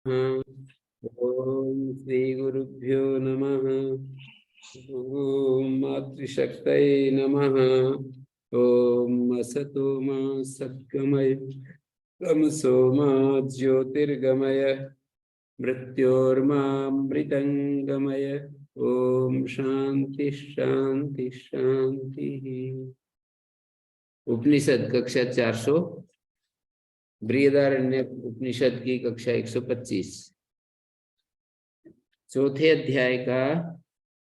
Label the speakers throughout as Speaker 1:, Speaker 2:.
Speaker 1: ओम श्री गुरुभ्यो नमः। ओम मातृशक्तये नमः। ओम असतो मा सद्गमय तमसो मा ज्योतिर्गमय मृत्योर्मामृतंगमय। ओम शांति शांति शांति। उपनिषद कक्षा 400 बृहदारण्यक उपनिषद की कक्षा 125 चौथे अध्याय का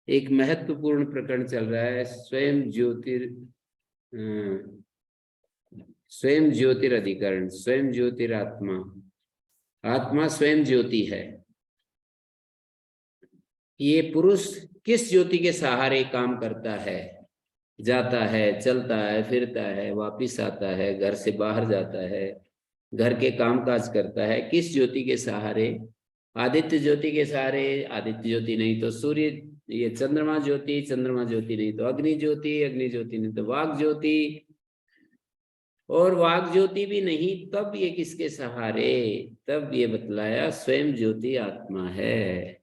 Speaker 1: एक महत्वपूर्ण प्रकरण चल रहा है। स्वयं ज्योतिराधिकरण, स्वयं ज्योतिरात्मा। आत्मा स्वयं ज्योति है। ये पुरुष किस ज्योति के सहारे काम करता है, जाता है, चलता है, फिरता है, वापिस आता है, घर से बाहर जाता है, घर के कामकाज करता है, किस ज्योति के सहारे? आदित्य ज्योति के सहारे। आदित्य ज्योति नहीं तो सूर्य, ये चंद्रमा ज्योति, चंद्रमा ज्योति नहीं तो अग्नि ज्योति, अग्नि ज्योति नहीं तो वाग ज्योति, और वाग ज्योति भी नहीं तब ये किसके सहारे? तब ये बतलाया स्वयं ज्योति आत्मा है।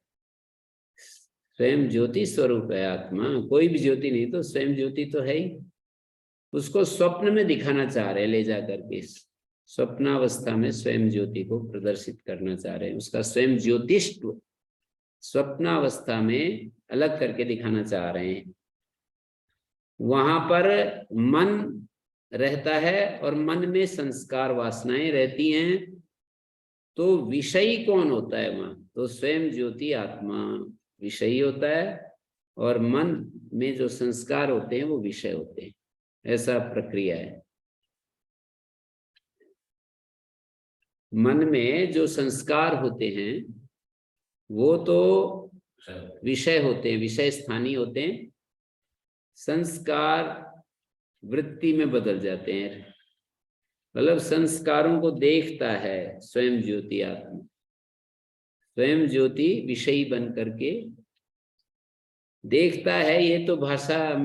Speaker 1: स्वयं ज्योति स्वरूप है आत्मा, कोई भी ज्योति नहीं तो स्वयं ज्योति तो है ही। उसको स्वप्न में दिखाना चाह रहे, ले जाकर के स्वप्नावस्था में स्वयं ज्योति को प्रदर्शित करना चाह रहे हैं। उसका स्वयं ज्योतिष्व स्वप्नावस्था में अलग करके दिखाना चाह रहे हैं। वहां पर मन रहता है और मन में संस्कार वासनाएं रहती हैं। तो विषयी कौन होता है वहां? तो स्वयं ज्योति आत्मा विषयी होता है और मन में जो संस्कार होते हैं वो विषय होते हैं। ऐसा प्रक्रिया है। मन में जो संस्कार होते हैं वो तो विषय होते हैं, विषय स्थानीय होते हैं। संस्कार वृत्ति में बदल जाते हैं, मतलब संस्कारों को देखता है स्वयं ज्योति आत्मा। स्वयं ज्योति विषयी बन करके देखता है। ये तो भाषा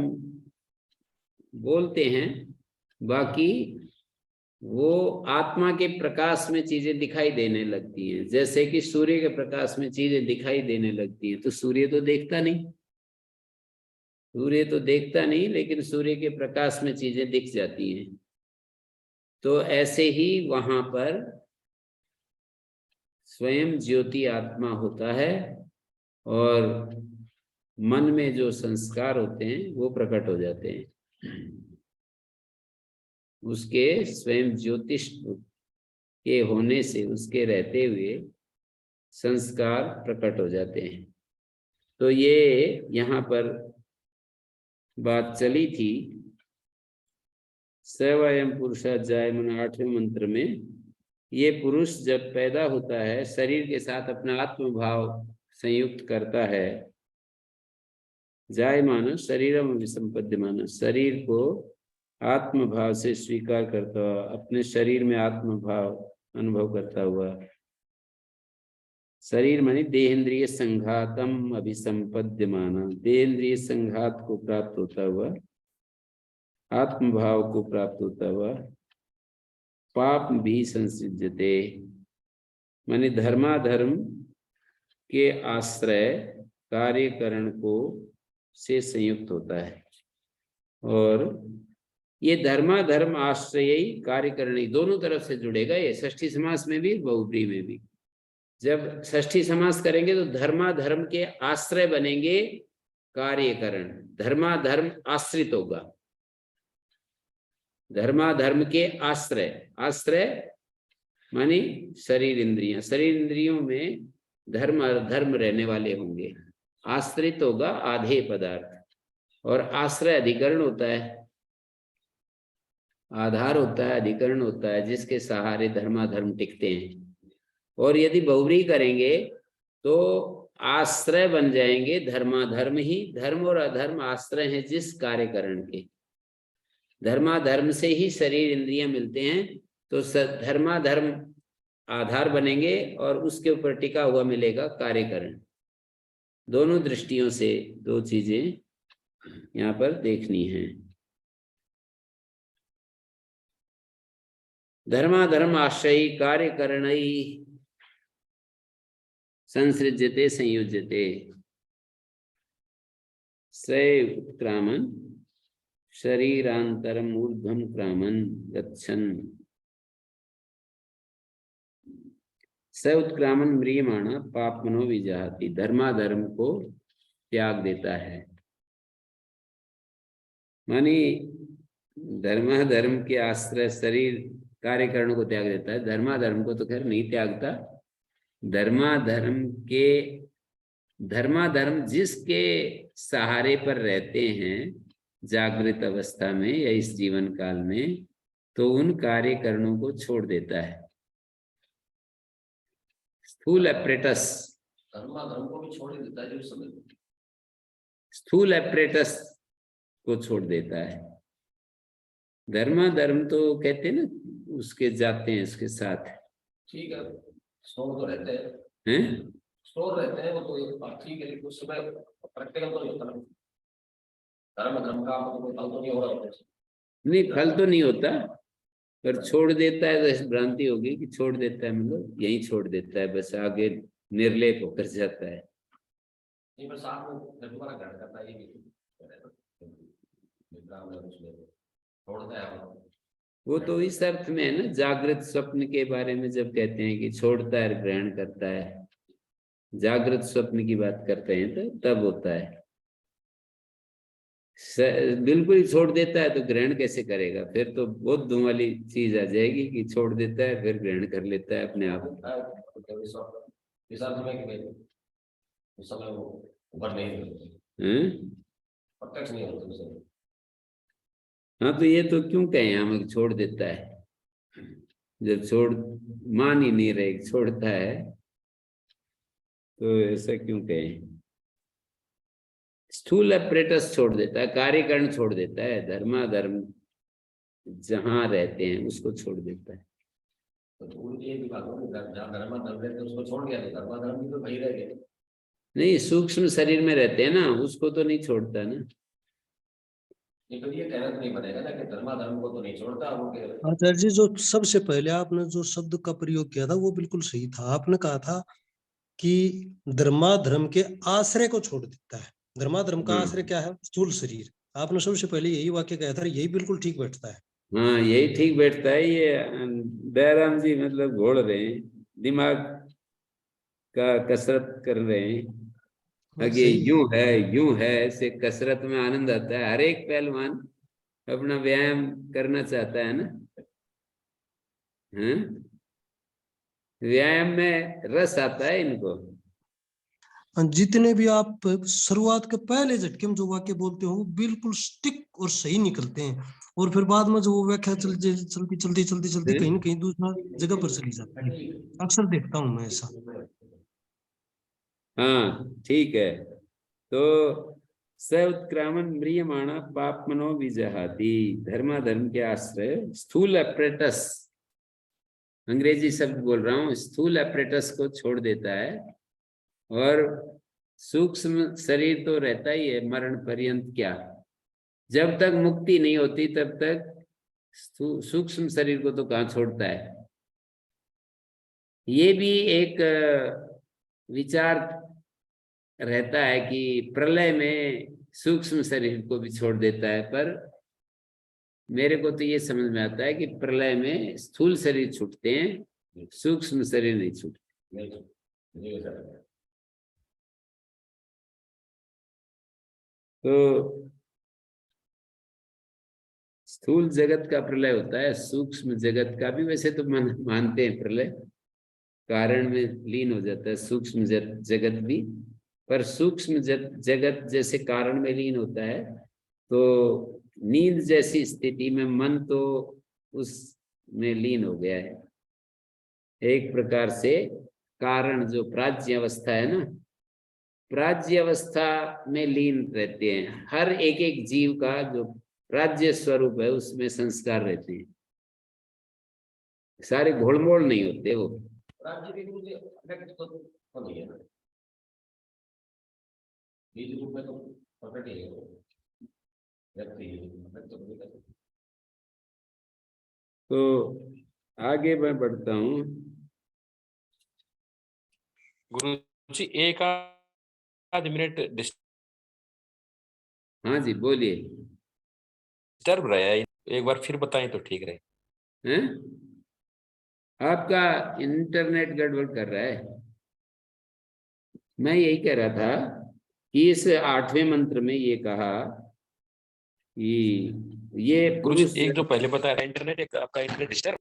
Speaker 1: बोलते हैं, बाकी वो आत्मा के प्रकाश में चीजें दिखाई देने लगती हैं। जैसे कि सूर्य के प्रकाश में चीजें दिखाई देने लगती हैं। तो सूर्य तो देखता नहीं, सूर्य तो देखता नहीं, लेकिन सूर्य के प्रकाश में चीजें दिख जाती हैं। तो ऐसे ही वहां पर स्वयं ज्योति आत्मा होता है और मन में जो संस्कार होते हैं वो प्रकट हो जाते हैं। उसके स्वयं ज्योतिष के होने से, उसके रहते हुए संस्कार प्रकट हो जाते हैं। तो ये यहाँ पर बात चली थी। सवयं पुरुषा जायमान 8वें मंत्र में ये पुरुष जब पैदा होता है, शरीर के साथ अपना आत्मभाव संयुक्त करता है। जायमान शरीरम विसंपद्यमान, शरीर को आत्मभाव से स्वीकार करता हुआ, अपने शरीर में आत्मभाव अनुभव करता हुआ। शरीर मानी देहेंद्रिय संघातम अभिसंपद्यमान, देहेंद्रिय संघात को प्राप्त होता हुआ, आत्मभाव को प्राप्त होता हुआ। पाप भी संसिध्यते मानी धर्माधर्म के आश्रय कार्यकरण को से संयुक्त होता है। और ये धर्माधर्म आश्रयी कार्यकरणी दोनों तरफ से जुड़ेगा। ये षष्ठी समास में भी, बहुब्री में भी। जब षष्ठी समास करेंगे तो धर्माधर्म के आश्रय बनेंगे कार्यकरण। धर्माधर्म आश्रित होगा, धर्माधर्म के आश्रय। आश्रय मानी शरीर इंद्रियां, शरीर इंद्रियों में धर्म धर्म रहने वाले होंगे। आश्रित होगा आधेय पदार्थ, और आश्रय अधिकरण होता है, आधार होता है, अधिकरण होता है, जिसके सहारे धर्माधर्म टिकते हैं। और यदि बहुव्रीहि करेंगे तो आश्रय बन जाएंगे धर्माधर्म ही। धर्म और अधर्म आश्रय हैं जिस कार्यकरण के। धर्माधर्म से ही शरीर इंद्रियां मिलते हैं, तो धर्माधर्म आधार बनेंगे और उसके ऊपर टिका हुआ मिलेगा कार्यकरण। दोनों दृष्टियों से दो चीजें यहाँ पर देखनी है। धर्माधर्म आश्रयी कार्यकरणई संसृज्यते संयुज्यते। स उत्क्रामन् शरीरांतरम ऊर्ध्वं क्रामन् गच्छन्। स उत्क्रामन् म्रियमाण पापमनो विजहाति। धर्माधर्म को त्याग देता है, मानी धर्माधर्म के आश्रय शरीर कार्यकरण को त्याग देता है। धर्माधर्म को तो खैर नहीं त्यागता। धर्माधर्म जिसके सहारे पर रहते हैं जागृत अवस्था में या इस जीवन काल में, तो उन कार्यकरणों को छोड़ देता है। स्थूल एपरेटस,
Speaker 2: धर्माधर्म को भी छोड़ देता है जो समय,
Speaker 1: स्थूल एपरेटस को छोड़ देता है। धर्माधर्म तो कहते हैं ना, उसके जाते हैं उसके साथ।
Speaker 2: ठीक है, स्टोर तो रहते
Speaker 1: हैं,
Speaker 2: स्टोर रहते हैं वो तो ठीक है, लेकिन उस समय प्रैक्टिकल तो नहीं होता ना। धर्म का कोई फल तो नहीं हो रहा,
Speaker 1: नहीं फल तो नहीं होता, पर छोड़ देता है। तो ऐसी भ्रांति होगी कि छोड़ देता है, मतलब यही छोड़ देता है, बस आगे निर्लेप होकर जाता है।
Speaker 2: नहीं, पर साथ में दोबारा ग्रहण करता है, ये छोड़ता है
Speaker 1: वो तो इस अर्थ में है ना, जागृत स्वप्न के बारे में जब कहते हैं कि छोड़ता है ग्रहण करता है, जागृत स्वप्न की बात करते हैं तो तब होता है। बिल्कुल ही छोड़ देता है तो ग्रहण कैसे करेगा? फिर तो बहुत धुआं वाली चीज आ जाएगी कि छोड़ देता है फिर ग्रहण कर लेता है अपने आप।
Speaker 2: प्रत्यक्ष नहीं होता।
Speaker 1: हाँ तो ये तो क्यों कहें हम छोड़ देता है, जब छोड़ मान ही नहीं रहे छोड़ता है, तो ऐसा क्यों कहें? स्थूल एपरेटस छोड़ देता है, कार्यकरण छोड़ देता है, धर्माधर्म जहां रहते हैं उसको छोड़ देता है।
Speaker 2: तो ये भी बात हो, जहाँ धर्माधर्म रहते हैं उसको छोड़ गया, तो धर्माधर्म भी तो वही रह गए।
Speaker 1: नहीं, सूक्ष्म शरीर में रहते हैं ना, उसको तो नहीं छोड़ता ना।
Speaker 2: तो ये कहना तो नहीं बनेगा ना कि धर्माधर्म को तो नहीं छोड़ता वो।
Speaker 3: आचार्य जी, जो सबसे पहले आपने जो शब्द का प्रयोग किया था वो बिल्कुल सही था। आपने कहा था कि धर्माधर्म के आश्रय को छोड़ देता है। धर्माधर्म का आश्रय क्या है? स्थूल शरीर। आपने सबसे पहले यही वाक्य कहा था, यही बिल्कुल ठीक बैठता है।
Speaker 1: हाँ यही ठीक बैठता है। ये दयाराम जी मतलब घोड़ रहे हैं, दिमाग का कसरत कर रहे हैं। आगे यूं है ऐसे कसरत में आनंद आता है। हर एक पहलवान अपना व्यायाम करना चाहता है ना। हाँ, व्यायाम में रस आता है इनको।
Speaker 3: जितने भी आप शुरुआत के पहले झटके में जो वाक्य बोलते हो वो बिल्कुल स्टिक और सही निकलते हैं, और फिर बाद में जो वो व्याख्या चलती कहीं ना कहीं दूसरा जगह पर चली जाती है। अक्सर देखता हूं मैं ऐसा।
Speaker 1: हाँ ठीक है। तो स उत्क्रामन म्रियमाणा पापमनो विजहाति। धर्माधर्म के आश्रय स्थूल एपरेटस, अंग्रेजी शब्द बोल रहा हूँ, स्थूल एपरेटस को छोड़ देता है। और सूक्ष्म शरीर तो रहता ही है मरण पर्यंत। क्या जब तक मुक्ति नहीं होती तब तक सूक्ष्म शरीर को तो कहाँ छोड़ता है। ये भी एक विचार रहता है कि प्रलय में सूक्ष्म शरीर को भी छोड़ देता है, पर मेरे को तो ये समझ में आता है कि प्रलय में स्थूल शरीर छूटते हैं, सूक्ष्म शरीर नहीं छूटते। तो स्थूल जगत का प्रलय होता है, सूक्ष्म जगत का भी वैसे तो मानते हैं प्रलय कारण में लीन हो जाता है सूक्ष्म जगत भी। पर सूक्ष्म जगत जैसे कारण में लीन होता है, तो नींद जैसी स्थिति में मन तो उसमें लीन हो गया है। एक प्रकार से कारण जो प्राज्ञ अवस्था है ना, प्राज्ञ अवस्था में लीन रहते हैं। हर एक एक जीव का जो प्राज्ञ स्वरूप है उसमें संस्कार रहते हैं, सारे घोलमोल नहीं होते वो।
Speaker 2: राज्य के रूप तो नहीं है ना, बीज रूप में तो प्रकट ही है
Speaker 1: तो आगे मैं बढ़ता हूँ।
Speaker 4: गुरु जी एक आध मिनट
Speaker 1: हाँ जी बोलिए।
Speaker 4: डिस्टर्ब रहा है, एक बार फिर बताएं तो ठीक रहे।
Speaker 1: हैं? आपका इंटरनेट गड़बड़ कर रहा है। मैं यही कह रहा था कि इस 8वें मंत्र में ये कहा कि ये
Speaker 4: गुरुजी
Speaker 1: पुरुष,
Speaker 4: एक जो पहले बताया था इंटरनेट, एक आपका इंटरनेट डिस्टर्ब।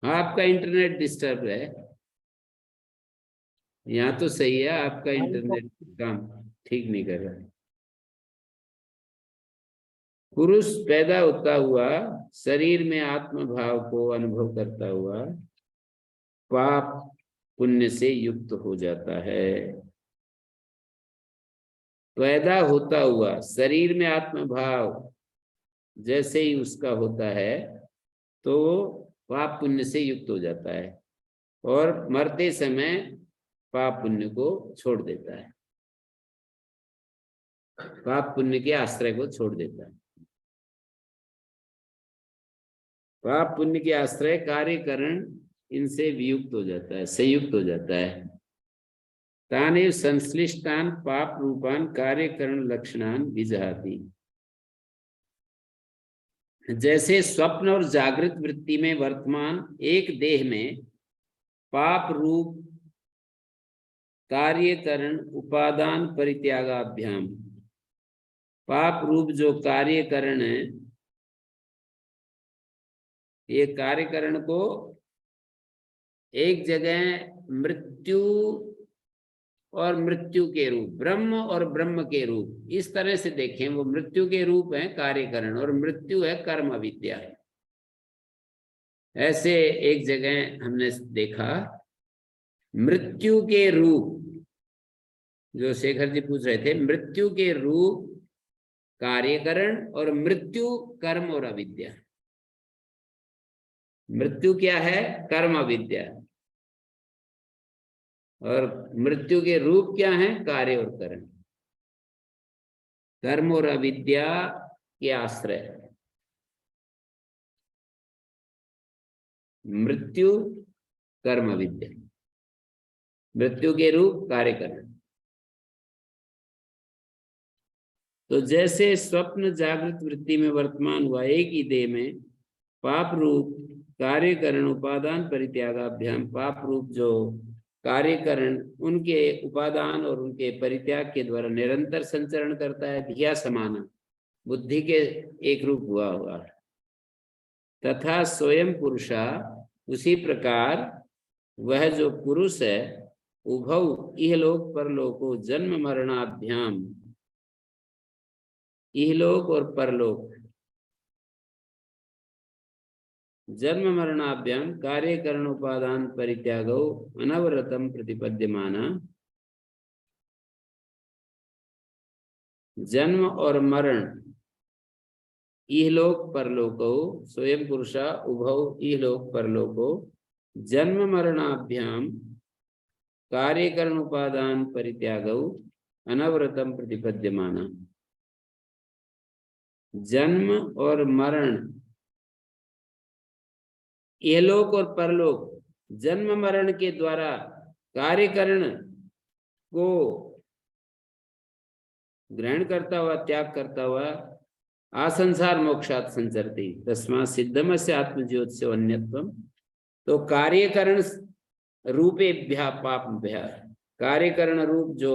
Speaker 1: आपका इंटरनेट डिस्टर्ब है। यहाँ तो सही है, आपका इंटरनेट काम ठीक नहीं कर रहा है। पुरुष पैदा होता हुआ शरीर में आत्म भाव को अनुभव करता हुआ पाप पुण्य से युक्त हो जाता है। पैदा होता हुआ शरीर में आत्म भाव जैसे ही उसका होता है तो पाप पुण्य से युक्त हो जाता है और मरते समय पाप पुण्य को छोड़ देता है, पाप पुण्य के आश्रय को छोड़ देता है। पाप पुण्य के आश्रय कार्यकरण इनसे वियुक्त हो जाता है, संयुक्त हो जाता है। तानेव संश्लिष्टान पाप रूपान कार्यकरण लक्षणान विजहाति। जैसे स्वप्न और जागृत वृत्ति में वर्तमान एक देह में पाप रूप कार्यकरण उपादान परित्यागाभ्याम, पाप रूप जो कार्यकरण है, ये कार्यकरण को एक जगह मृत्यु और मृत्यु के रूप, ब्रह्म और ब्रह्म के रूप, इस तरह से देखें। वो मृत्यु के रूप है कार्यकरण और मृत्यु है कर्म अविद्या। ऐसे एक जगह हमने देखा मृत्यु के रूप, जो शेखर जी पूछ रहे थे, मृत्यु के रूप कार्यकरण और मृत्यु कर्म और अविद्या। मृत्यु क्या है? कर्म अविद्या। और मृत्यु के रूप क्या है? कार्य और कर्म। कर्म और अविद्या के आश्रय मृत्यु कर्म अविद्या, मृत्यु के रूप कार्य कर्म। तो जैसे स्वप्न जागृत वृत्ति में वर्तमान हुआ एक ही देह में पाप रूप कार्यकरण उपादान परित्यागाभ्याम, पाप रूप जो कार्यकरण उनके उपादान और उनके परित्याग के द्वारा निरंतर संचरण करता है, धिया समाना, बुद्धि के एक रूप हुआ तथा स्वयं पुरुषा, उसी प्रकार वह जो पुरुष है उभौ इहलोक परलोको जन्म मरणाभ्याम, इहलोक और परलोक जन्म मरणाभ्याम कार्यकरण उपादान परित्यागो अनवरतम प्रतिपद्यमाना, जन्म और मरण इहलोक परलोको स्वयं पुरुषा उभौ इहलोक परलोको जन्म मरणाभ्याम कार्यकरण उपादान परित्यागो अनवरतम प्रतिपद्यमाना। जन्म और मरण, इहलोक और परलोक, जन्म मरण के द्वारा कार्यकरण को ग्रहण करता हुआ, त्याग करता हुआ आसंसार मोक्षात संचरति तस्मात् सिद्धमस्य आत्मज्योतिषो अन्यत्वम। तो कार्यकरण रूपेभ्यः पापभ्यः, कार्यकरण रूप जो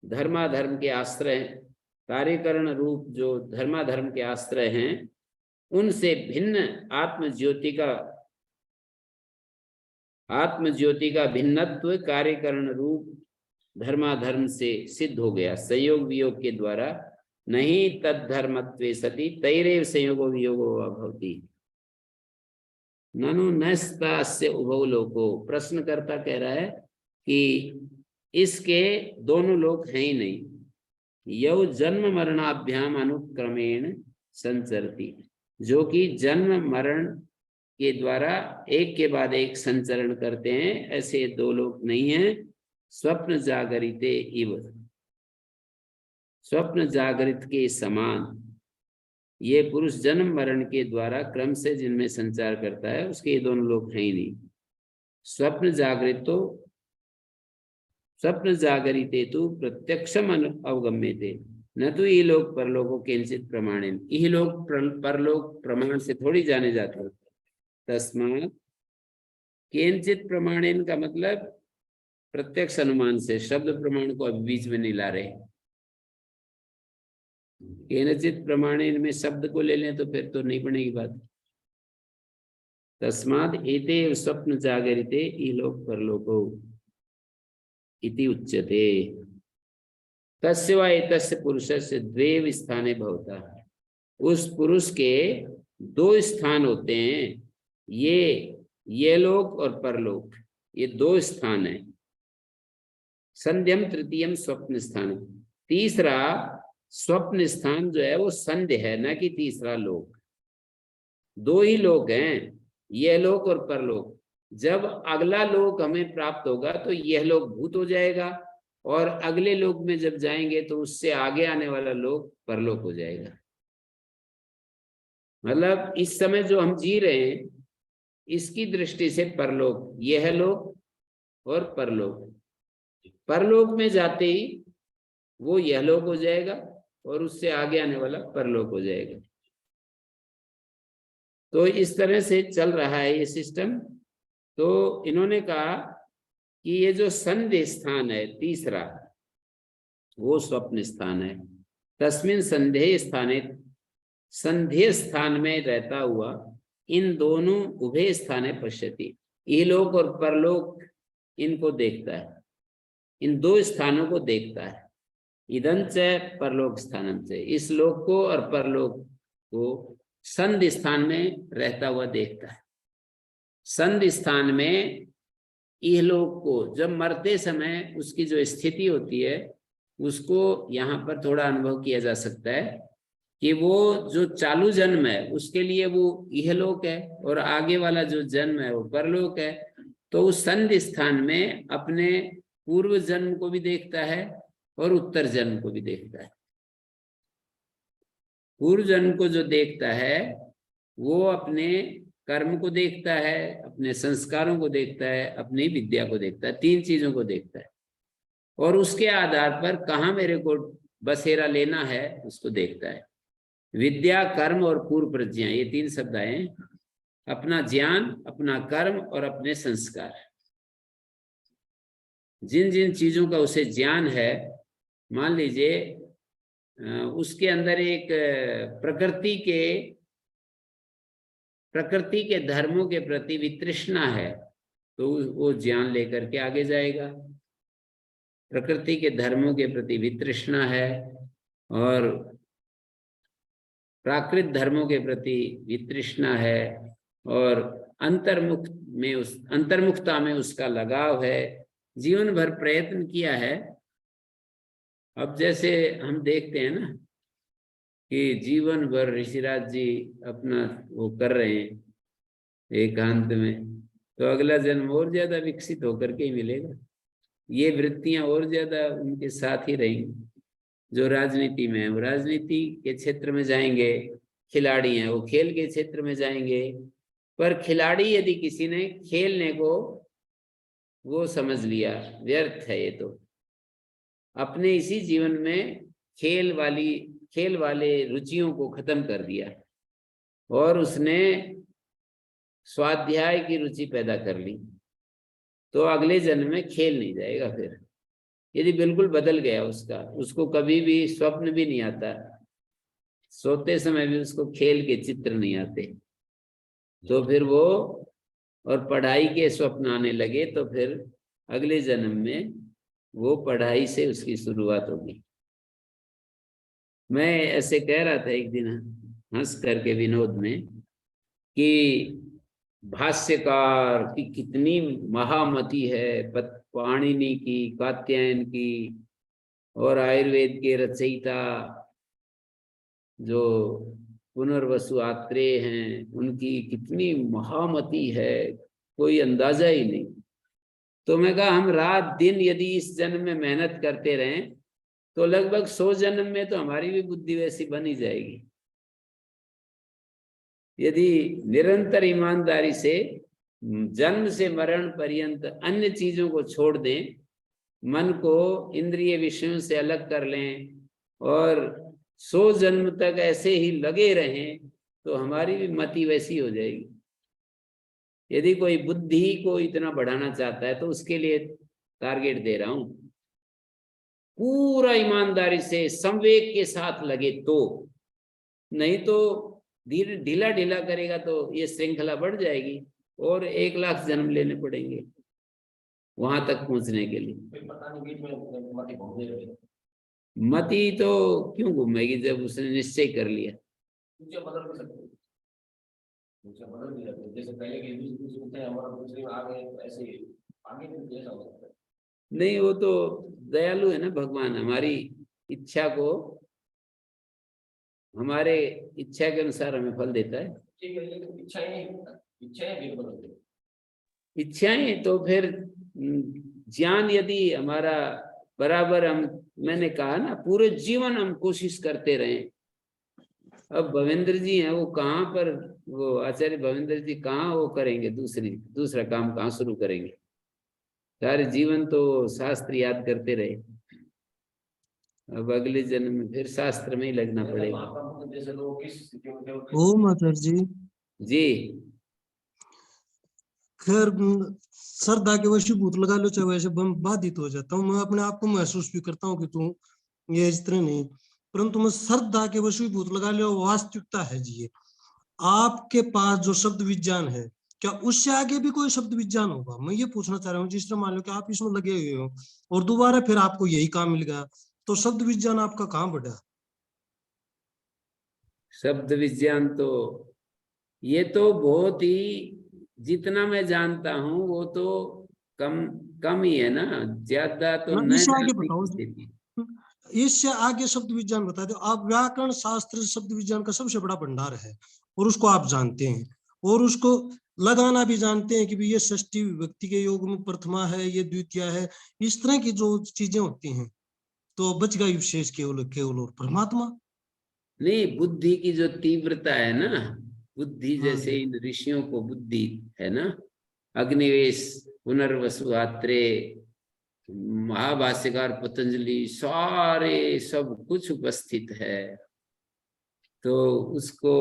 Speaker 1: धर्माधर्म के आश्रय, कार्यकरण रूप जो धर्माधर्म के आश्रय हैं, उनसे भिन्न आत्मज्योति का भिन्नत्व कार्यकरण रूप धर्माधर्म से सिद्ध हो गया संयोग वियोग के द्वारा। नहीं तद्धर्मत्वे सति तैरेव संयोगो वियोगो भवति ननु नस्तास्य उभौ लोको। प्रश्नकर्ता कह रहा है कि इसके दोनों लोक हैं ही नहीं। यौ जन्म मरणाभ्याम अनुक्रमेण संचरति, जो कि जन्म मरण के द्वारा एक के बाद एक संचरण करते हैं, ऐसे दो लोक नहीं हैं। स्वप्न जागरिते इव, स्वप्न जागृत के समान ये पुरुष जन्म मरण के द्वारा क्रम से जिनमें संचार करता है, उसके ये दोनों लोग हैं ही नहीं। स्वप्न जागृत तो स्वप्न जागरिते तु प्रत्यक्षम अवगम्यते न तो इहलोक परलोको किंचित प्रमाणेन। इहलोक परलोक प्रमाण से थोड़ी जाने जाते होते। तस्मात् किंचित प्रमाणेन का मतलब प्रत्यक्ष अनुमान से, शब्द प्रमाण को अभी बीच में नहीं ला रहे। केनचित प्रमाणेन में शब्द को ले लें तो फिर तो नहीं बनेगी बात। तस्मात् एते स्वप्न जागरिते इहलोक परलोको इति उच्यते। तस्य वा एतस्य पुरुषस्य द्वे स्थाने भवता। उस पुरुष के दो स्थान होते हैं, ये लोक और परलोक, ये दो स्थान है। संध्यम तृतीयम स्वप्न स्थान। तीसरा स्वप्न स्थान जो है वो संध्य है, न कि तीसरा लोक। दो ही लोक हैं, यह लोक और परलोक। जब अगला लोक हमें प्राप्त होगा तो यह लोक भूत हो जाएगा, और अगले लोक में जब जाएंगे तो उससे आगे आने वाला लोक परलोक हो जाएगा। मतलब इस समय जो हम जी रहे हैं इसकी दृष्टि से परलोक यह लोक और परलोक। परलोक में जाते ही वो यह लोक हो जाएगा और उससे आगे आने वाला परलोक हो जाएगा। तो इस तरह से चल रहा है ये सिस्टम। तो इन्होंने कहा कि ये जो संध्य स्थान है तीसरा, वो स्वप्न स्थान है। तस्मिन संध्य स्थाने, संध्य स्थान में रहता हुआ इन दोनों उभय स्थाने पश्यति, इहलोक और परलोक इनको देखता है, इन दो स्थानों को देखता है। इदंच परलोक स्थानम से, इस लोक को और परलोक को संध्य स्थान में रहता हुआ देखता है। संध्य स्थान में इहलोक को जब मरते समय उसकी जो स्थिति होती है उसको यहाँ पर थोड़ा अनुभव किया जा सकता है कि वो जो चालू जन्म है उसके लिए वो इहलोक है और आगे वाला जो जन्म है वो परलोक है। तो उस संध्य स्थान में अपने पूर्व जन्म को भी देखता है और उत्तर जन्म को भी देखता है। पूर्व जन्म को जो देखता है वो अपने कर्म को देखता है, अपने संस्कारों को देखता है, अपनी विद्या को देखता है, तीन चीजों को देखता है। और उसके आधार पर कहाँ मेरे को बसेरा लेना है उसको देखता है। विद्या, कर्म और पूर्व प्रज्ञा, ये तीन शब्द आए। अपना ज्ञान, अपना कर्म और अपने संस्कार। जिन जिन चीजों का उसे ज्ञान है, मान लीजिए उसके अंदर एक प्रकृति के धर्मों के प्रति वितृष्णा है, तो वो ज्ञान लेकर के आगे जाएगा। प्रकृति के धर्मों के प्रति वितृष्णा है और प्राकृत धर्मों के प्रति वितृष्णा है और अंतर्मुखता में उसका लगाव है। जीवन भर प्रयत्न किया है। अब जैसे हम देखते हैं ना कि जीवन भर ऋषिराज जी अपना वो कर रहे हैं एकांत में, तो अगला जन्म और ज्यादा विकसित होकर के ही मिलेगा। ये वृत्तियां और ज्यादा उनके साथ ही रहेंगी। जो राजनीति में है वो राजनीति के क्षेत्र में जाएंगे, खिलाड़ी हैं वो खेल के क्षेत्र में जाएंगे। पर खिलाड़ी यदि किसी ने खेलने को वो समझ लिया व्यर्थ है, ये तो अपने इसी जीवन में खेल वाले रुचियों को खत्म कर दिया और उसने स्वाध्याय की रुचि पैदा कर ली, तो अगले जन्म में खेल नहीं जाएगा। फिर यदि बिल्कुल बदल गया उसको कभी भी स्वप्न भी नहीं आता, सोते समय भी उसको खेल के चित्र नहीं आते, तो फिर वो और पढ़ाई के स्वप्न आने लगे, तो फिर अगले जन्म में वो पढ़ाई से उसकी शुरुआत होगी। मैं ऐसे कह रहा था एक दिन हंस करके विनोद में कि भाष्यकार की कितनी महामति है, पाणिनि की, कात्यायन की और आयुर्वेद के रचयिता जो पुनर्वसु आत्रेय हैं उनकी कितनी महामति है, कोई अंदाजा ही नहीं। तो मैं कहा हम रात दिन यदि इस जन्म में मेहनत करते रहें तो लगभग 100 जन्म में तो हमारी भी बुद्धि वैसी बनी जाएगी। यदि निरंतर ईमानदारी से जन्म से मरण पर्यंत अन्य चीजों को छोड़ दें मन को इंद्रिय विषयों से अलग कर लें और 100 जन्म तक ऐसे ही लगे रहें तो हमारी भी मति वैसी हो जाएगी। यदि कोई बुद्धि को इतना बढ़ाना चाहता है तो उसके लिए टारगेट दे रहा हूं, पूरा ईमानदारी से संवेग के साथ लगे तो, नहीं तो धीरे ढीला ढीला करेगा तो ये श्रृंखला बढ़ जाएगी और 1 लाख जन्म लेने पड़ेंगे वहां तक पहुंचने के लिए।
Speaker 2: फिर पता नहीं बीच में मति घूमने लगे।
Speaker 1: मति तो क्यों घूमेगी जब उसने निश्चय कर लिया।
Speaker 2: मुझे बदल भी सकते, मुझे बदल भी सकते, जैसे पहले के दूसरे थे हमारा दूसरे में आ गए, ऐसे आगे भी ऐसा हो सकता है।
Speaker 1: नहीं, वो तो दयालु है ना भगवान, हमारी इच्छा को हमारे इच्छा के अनुसार हमें फल देता है।
Speaker 2: ठीक है, लेकिन इच्छाएं भी बदल गई।
Speaker 1: इच्छाएं तो फिर ज्ञान यदि हमारा बराबर, मैंने कहा ना पूरे जीवन हम कोशिश करते रहे। अब भवेंद्र जी हैं, वो कहाँ पर, वो आचार्य भवेंद्र जी कहाँ वो करेंगे, दूसरा काम कहाँ शुरू करेंगे। सारे जीवन तो शास्त्र याद करते रहे, अब अगले जन्म में फिर शास्त्र में ही लगना पड़ेगा।
Speaker 2: जैसे लोग किस स्थिति में थे,
Speaker 3: ओम आचार्य जी,
Speaker 1: जी
Speaker 3: खैर श्रद्धा के वशीभूत लगा लो चाहे वैसे बाधित हो जाता हूँ, मैं अपने आप को महसूस भी करता हूँ कि तू ये इस तरह नहीं, परंतु मैं श्रद्धा के वशीभूत लगा लो वास्तविकता है जी। ये आपके पास जो शब्द विज्ञान है, क्या उससे आगे भी कोई शब्द विज्ञान होगा? मैं ये पूछना चाह रहा हूँ। जिस तरह मान लो कि आप इसमें लगे हुए हो और दोबारा फिर आपको यही काम मिल गया, तो शब्द विज्ञान आपका कहाँ बढ़ा?
Speaker 1: शब्द विज्ञान तो ये तो बहुत ही, जितना मैं जानता हूँ वो तो कम ही है ना, ज्यादा तो
Speaker 3: हाँ,
Speaker 1: न
Speaker 3: इससे आगे
Speaker 1: जानने
Speaker 3: बताओ,
Speaker 1: की स्थिति।
Speaker 3: इससे आगे शब्द विज्ञान बता दो आप। व्याकरण शास्त्र शब्द विज्ञान का सबसे बड़ा भंडार है और उसको आप जानते हैं और उसको लगाना भी जानते हैं कि भी ये षष्ठी विभक्ति के योग में प्रथमा है, ये द्वितीया है, इस तरह की जो चीजें होती हैं। तो बच गई विशेष केवल केवल और परमात्मा।
Speaker 1: नहीं, बुद्धि की जो तीव्रता है ना, बुद्धि
Speaker 3: हाँ
Speaker 1: जैसे
Speaker 3: जी,
Speaker 1: इन ऋषियों को बुद्धि है ना, अग्निवेश, पुनर्वसु आत्रे, महाभाष्यकार पतंजलि, सारे सब कुछ उपस्थित है। तो उसको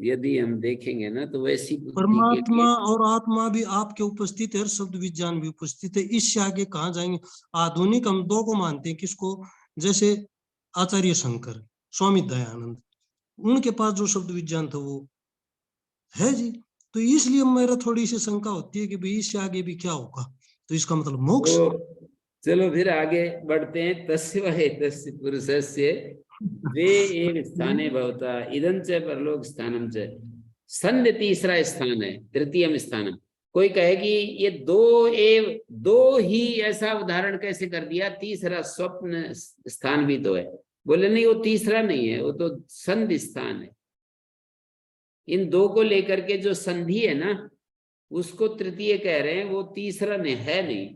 Speaker 1: यदि हम देखेंगे ना तो वैसी बुद्धि के
Speaker 3: परमात्मा
Speaker 1: लिए
Speaker 3: और आत्मा भी आपके उपस्थित है और शब्द विज्ञान भी उपस्थित है। इससे आगे कहाँ जाएंगे? आधुनिक हम दो को मानते हैं, किसको? जैसे आचार्य शंकर, स्वामी दयानंद, उनके पास जो शब्द विज्ञान था वो है जी। तो इसलिए मेरा थोड़ी सी शंका होती है कि भाई इससे आगे भी क्या होगा, तो इसका मतलब मोक्ष।
Speaker 1: तो चलो फिर आगे बढ़ते हैं। तस्य व एतस्य पुरुषस्य द्वे एव स्थाने भवता इदं च परलोक स्थानम च। संध्य तीसरा स्थान है, तृतीयम स्थानम। कोई कहे कि ये दो ही, ऐसा उदाहरण कैसे कर दिया, तीसरा स्वप्न स्थान भी तो है। बोले नहीं, वो तीसरा नहीं है, वो तो संधि स्थान है। इन दो को लेकर के जो संधि है ना, उसको तृतीय कह रहे हैं, वो तीसरा नहीं है। नहीं,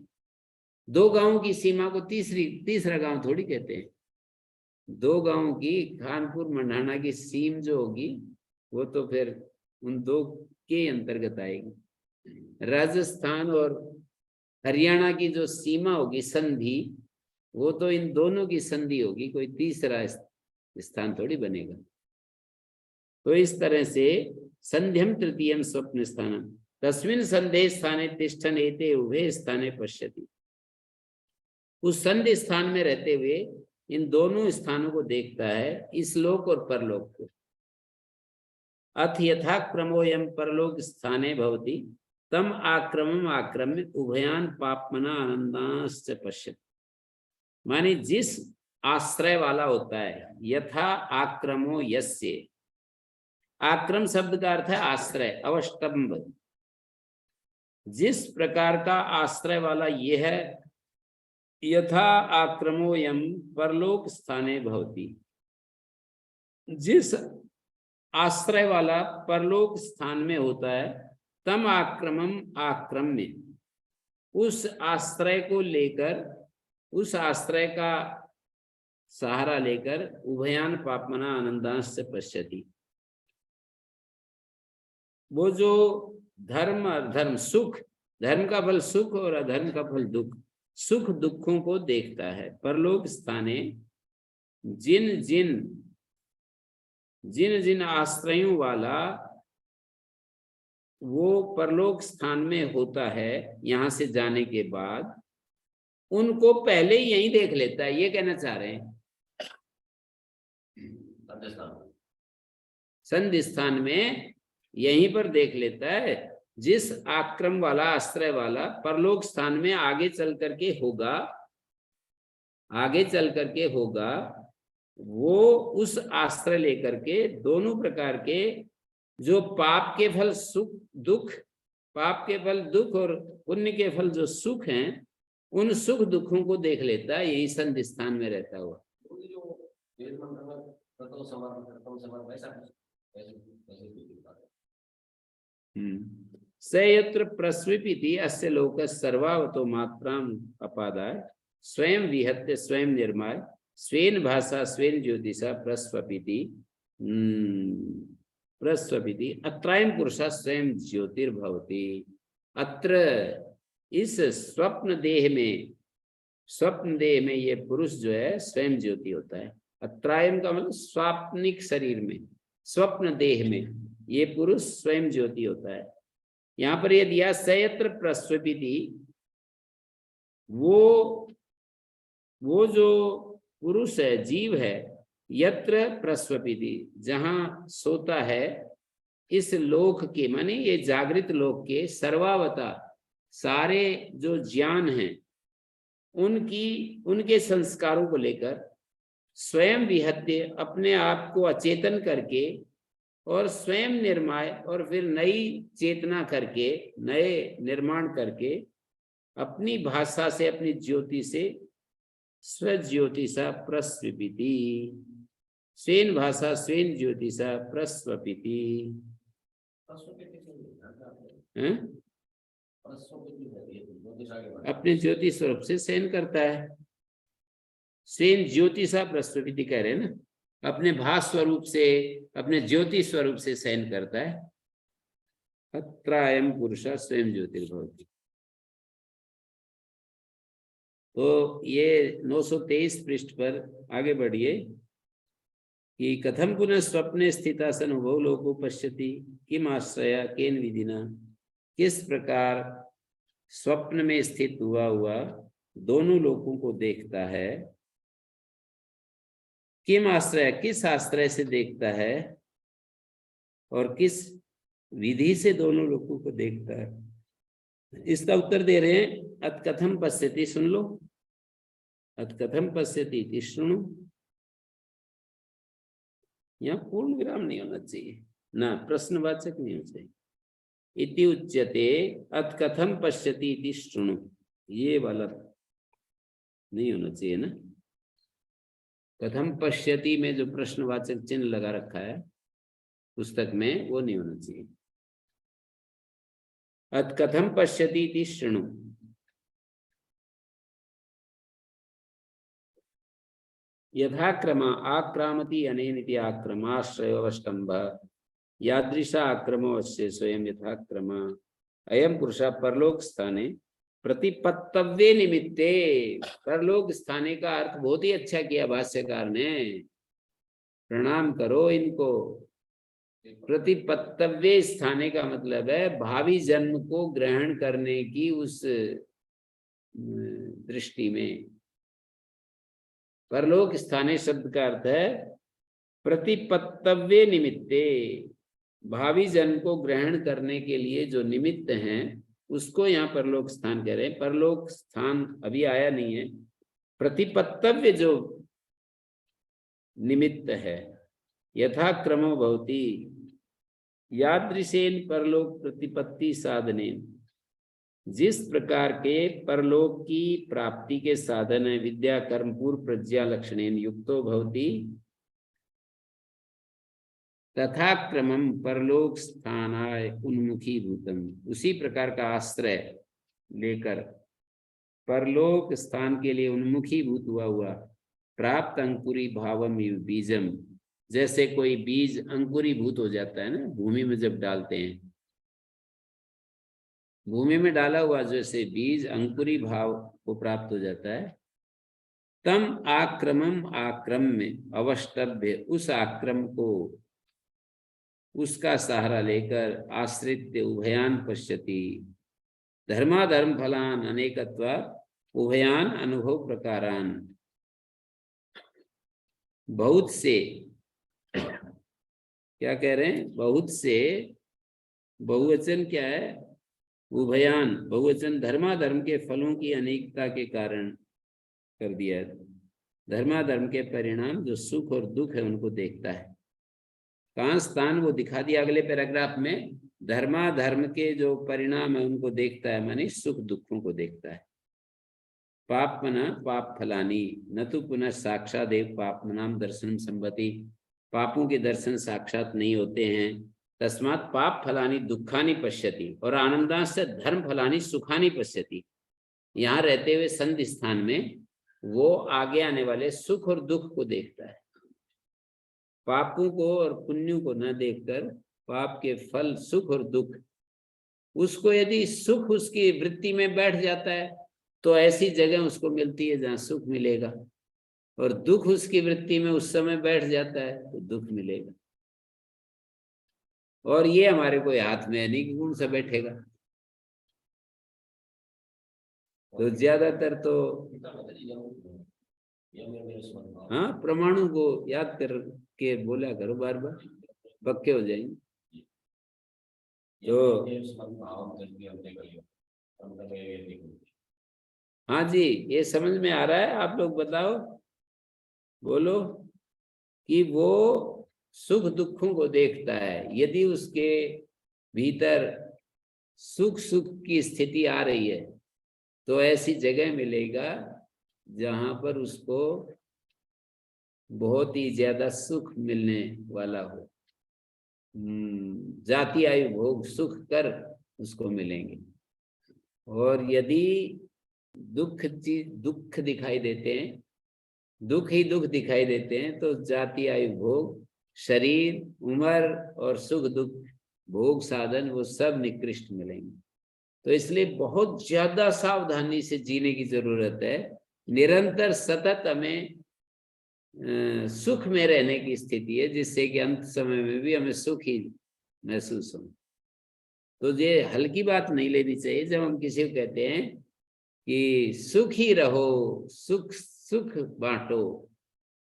Speaker 1: 2 गांवों की सीमा को तीसरा गांव थोड़ी कहते हैं। 2 गांवों की, खानपुर मंडाना की सीम जो होगी वो तो फिर उन 2 के अंतर्गत आएगी। राजस्थान और हरियाणा की जो सीमा होगी संधि, वो तो इन दोनों की संधि होगी, कोई तीसरा स्थान थोड़ी बनेगा। तो इस तरह से संध्यम तृतीयम स्वप्न स्थानम तस्मिन संधे स्थाने तिष्ठन एते उभय स्थाने पश्यति। उस संधि स्थान में रहते हुए इन दोनों स्थानों को देखता है, इस लोक और परलोक को। अथ यथा क्रमोयम परलोक स्थाने भवति तम आक्रमम आक्रम्य उभयान पापमना आनंदांश्च पश्यति। माने जिस आश्रय वाला होता है, यथा आक्रमो यस्य, आक्रम शब्द का अर्थ है आश्रय, अवष्टंब। जिस प्रकार का आश्रय वाला ये है, यथा आक्रमोयम परलोक स्थाने भवति, जिस आश्रय वाला परलोक स्थान में होता है, तम आक्रमम आक्रम्य, उस आश्रय को लेकर, उस आश्रय का सहारा लेकर उभयान पापमना आनंदांश पश्यति। वो जो धर्म अधर्म, सुख, धर्म का फल सुख और अधर्म का फल दुख, सुख दुखों को देखता है। परलोक स्थाने जिन जिन आश्रयों वाला वो परलोक स्थान में होता है, यहां से जाने के बाद उनको पहले ही यहीं देख लेता है, ये कहना चाह रहे हैं। संधि स्थान में यहीं पर देख लेता है। जिस आक्रम वाला, आश्रय वाला परलोक स्थान में आगे चल करके होगा, वो उस आश्रय लेकर के दोनों प्रकार के जो पाप के फल सुख दुख, पाप के फल दुख और पुण्य के फल जो सुख हैं, उन सुख दुखों को देख लेता है, यही संधि स्थान में रहता हुआ। सयत्र प्रस्विपिति अस्य लोक सर्वावतो मात्राम अपादाय स्वयं विहत्य स्वयं निर्माय स्वेन भाषा स्वेन ज्योतिषा प्रस्वपिति अत्रायं पुरुषा स्वयं ज्योतिर्भवति। अत्र इस स्वप्न देह में ये पुरुष जो है स्वयं ज्योति होता है। अत्रायम का मतलब स्वाप्निक शरीर में, स्वप्न देह में ये पुरुष स्वयं ज्योति होता है। यहाँ पर ये दिया सयत्र प्रस्वपिति, वो जो पुरुष है, जीव है, यत्र प्रस्वपिति, जहां सोता है, इस लोक के माने ये जागृत लोक के सर्वावता सारे जो ज्ञान हैं उनके संस्कारों को लेकर स्वयं विहत्य, अपने आप को अचेतन करके, और स्वयं निर्माय, और फिर नई चेतना करके, नए निर्माण करके, अपनी भाषा से, अपनी ज्योति से स्वज्योतिषा प्रस्वपिति, स्वेन भाषा स्वेन ज्योतिषा प्रस्वपिति। अपने ज्योति स्वरूप से शयन करता है। स्वेन ज्योतिषा प्रस्वपिति कह रहे हैं ना, अपने भास स्वरूप से, अपने ज्योति स्वरूप से शयन करता है। अत्रायं पुरुषः स्वयं ज्योतिर्भवति। तो ये 923 पृष्ठ पर आगे बढ़िए कि कथम पुनः स्वप्ने स्थिता सन उभौ लोको पश्यति किम आश्रया केन विधिना, किस प्रकार स्वप्न में स्थित हुआ दोनों लोकों को देखता है। किम आश्रय, किस आश्रय से देखता है और किस विधि से दोनों लोगों को देखता है। इसका उत्तर दे रहे हैं अतकथम पश्यति, सुन लो, अतकथम पश्यति इति शृणु। यहाँ पूर्ण विराम नहीं होना चाहिए ना, प्रश्नवाचक नहीं होना चाहिए। इति उच्यते अतकथम पश्यति इति शृणु, ये वाला नहीं होना चाहिए ना। कथम पश्यति में जो प्रश्नवाचक चिन्ह लगा रखा है पुस्तक में, वो नहीं होना चाहिए। अतकथम पश्यति इति शृणु। यथाक्रम आक्रामति अनेनिति आक्रमाश्रयोऽवष्टम्भ यादृशा आक्रमोऽस्य स्वयं यथाक्रम अयं पुरुषः परलोक स्थाने प्रतिपत्तव्ये निमित्ते। परलोक स्थाने का अर्थ बहुत ही अच्छा किया भाष्यकार ने, प्रणाम करो इनको। प्रतिपत्तव्ये स्थाने का मतलब है भावी जन्म को ग्रहण करने की उस दृष्टि में। परलोक स्थाने शब्द का अर्थ है प्रतिपत्तव्ये निमित्ते, भावी जन्म को ग्रहण करने के लिए जो निमित्त हैं उसको यहाँ परलोक स्थान कह रहे हैं। परलोक स्थान अभी आया नहीं है, प्रतिपत्तव्य जो निमित्त है। यथाक्रमो भवति यादृशेन परलोक प्रतिपत्ति साधनेन, जिस प्रकार के परलोक की प्राप्ति के साधन है, विद्या कर्म पूर्व प्रज्ञा लक्षणेन युक्तो भवति तथा क्रमम परलोक स्थानाय उन्मुखी भूतम। उसी प्रकार का आश्रय लेकर परलोक स्थान के लिए उन्मुखी भूत हुआ प्राप्त अंकुरी भावम बीजम, जैसे कोई बीज अंकुरीभूत हो जाता है ना भूमि में जब डालते हैं, भूमि में डाला हुआ जैसे बीज अंकुरी भाव वो प्राप्त हो जाता है। तम आक्रमम आक्रम्य अवष्टभ्य, उस आक्रम को उसका सहारा लेकर आश्रित्य उभयान पश्यति। धर्माधर्म फलान अनेकत्वात् उभयान अनुभव प्रकारान। बहुत से, क्या कह रहे हैं, बहुत से, बहुवचन क्या है, उभयान, बहुवचन धर्माधर्म के फलों की अनेकता के कारण कर दिया है। धर्माधर्म के परिणाम जो सुख और दुख है उनको देखता है। कहाँ स्थान वो दिखा दिया अगले पैराग्राफ में। धर्माधर्म के जो परिणाम है उनको देखता है, मानी सुख दुखों को देखता है। पापमना पाप फलानी न तो पुनः साक्षादेव पापमनाम दर्शन संपत्ति। पापों के दर्शन साक्षात नहीं होते हैं। तस्मात् पाप फलानी दुखानी पश्यति और आनंदाश्च धर्म फलानी सुखानी पश्यति। यहाँ रहते हुए संधि स्थान में वो आगे आने वाले सुख और दुख को देखता है। पापों को और पुण्यों को न देखकर पाप के फल सुख और दुख, उसको यदि सुख उसकी वृत्ति में बैठ जाता है तो ऐसी जगह उसको मिलती है जहाँ सुख मिलेगा, और दुख उसकी वृत्ति में उस समय बैठ जाता है तो दुख मिलेगा। और ये हमारे कोई हाथ में है नहीं कि कौन सा बैठेगा। तो ज्यादातर तो हाँ, प्रमाणों को याद कर के बोला करो बार बार, पक्के हो जाएंगे। तो हाँ जी, ये समझ में आ रहा है? आप लोग बताओ, बोलो कि वो सुख दुखों को देखता है। यदि उसके भीतर सुख सुख की स्थिति आ रही है तो ऐसी जगह मिलेगा जहां पर उसको बहुत ही ज्यादा सुख मिलने वाला हो। जाति आयु भोग सुख कर उसको मिलेंगे। और यदि दुख दिखाई देते हैं, दुख ही दुख दिखाई देते हैं, तो जाति आयु भोग, शरीर, उम्र और सुख दुख भोग साधन वो सब निकृष्ट मिलेंगे। तो इसलिए बहुत ज्यादा सावधानी से जीने की जरूरत है। निरंतर सतत हमें सुख में रहने की स्थिति है, जिससे कि अंत समय में भी हमें सुख ही महसूस हो। तो ये हल्की बात नहीं लेनी चाहिए जब हम किसी को कहते हैं कि सुख ही रहो, सुख सुख बांटो।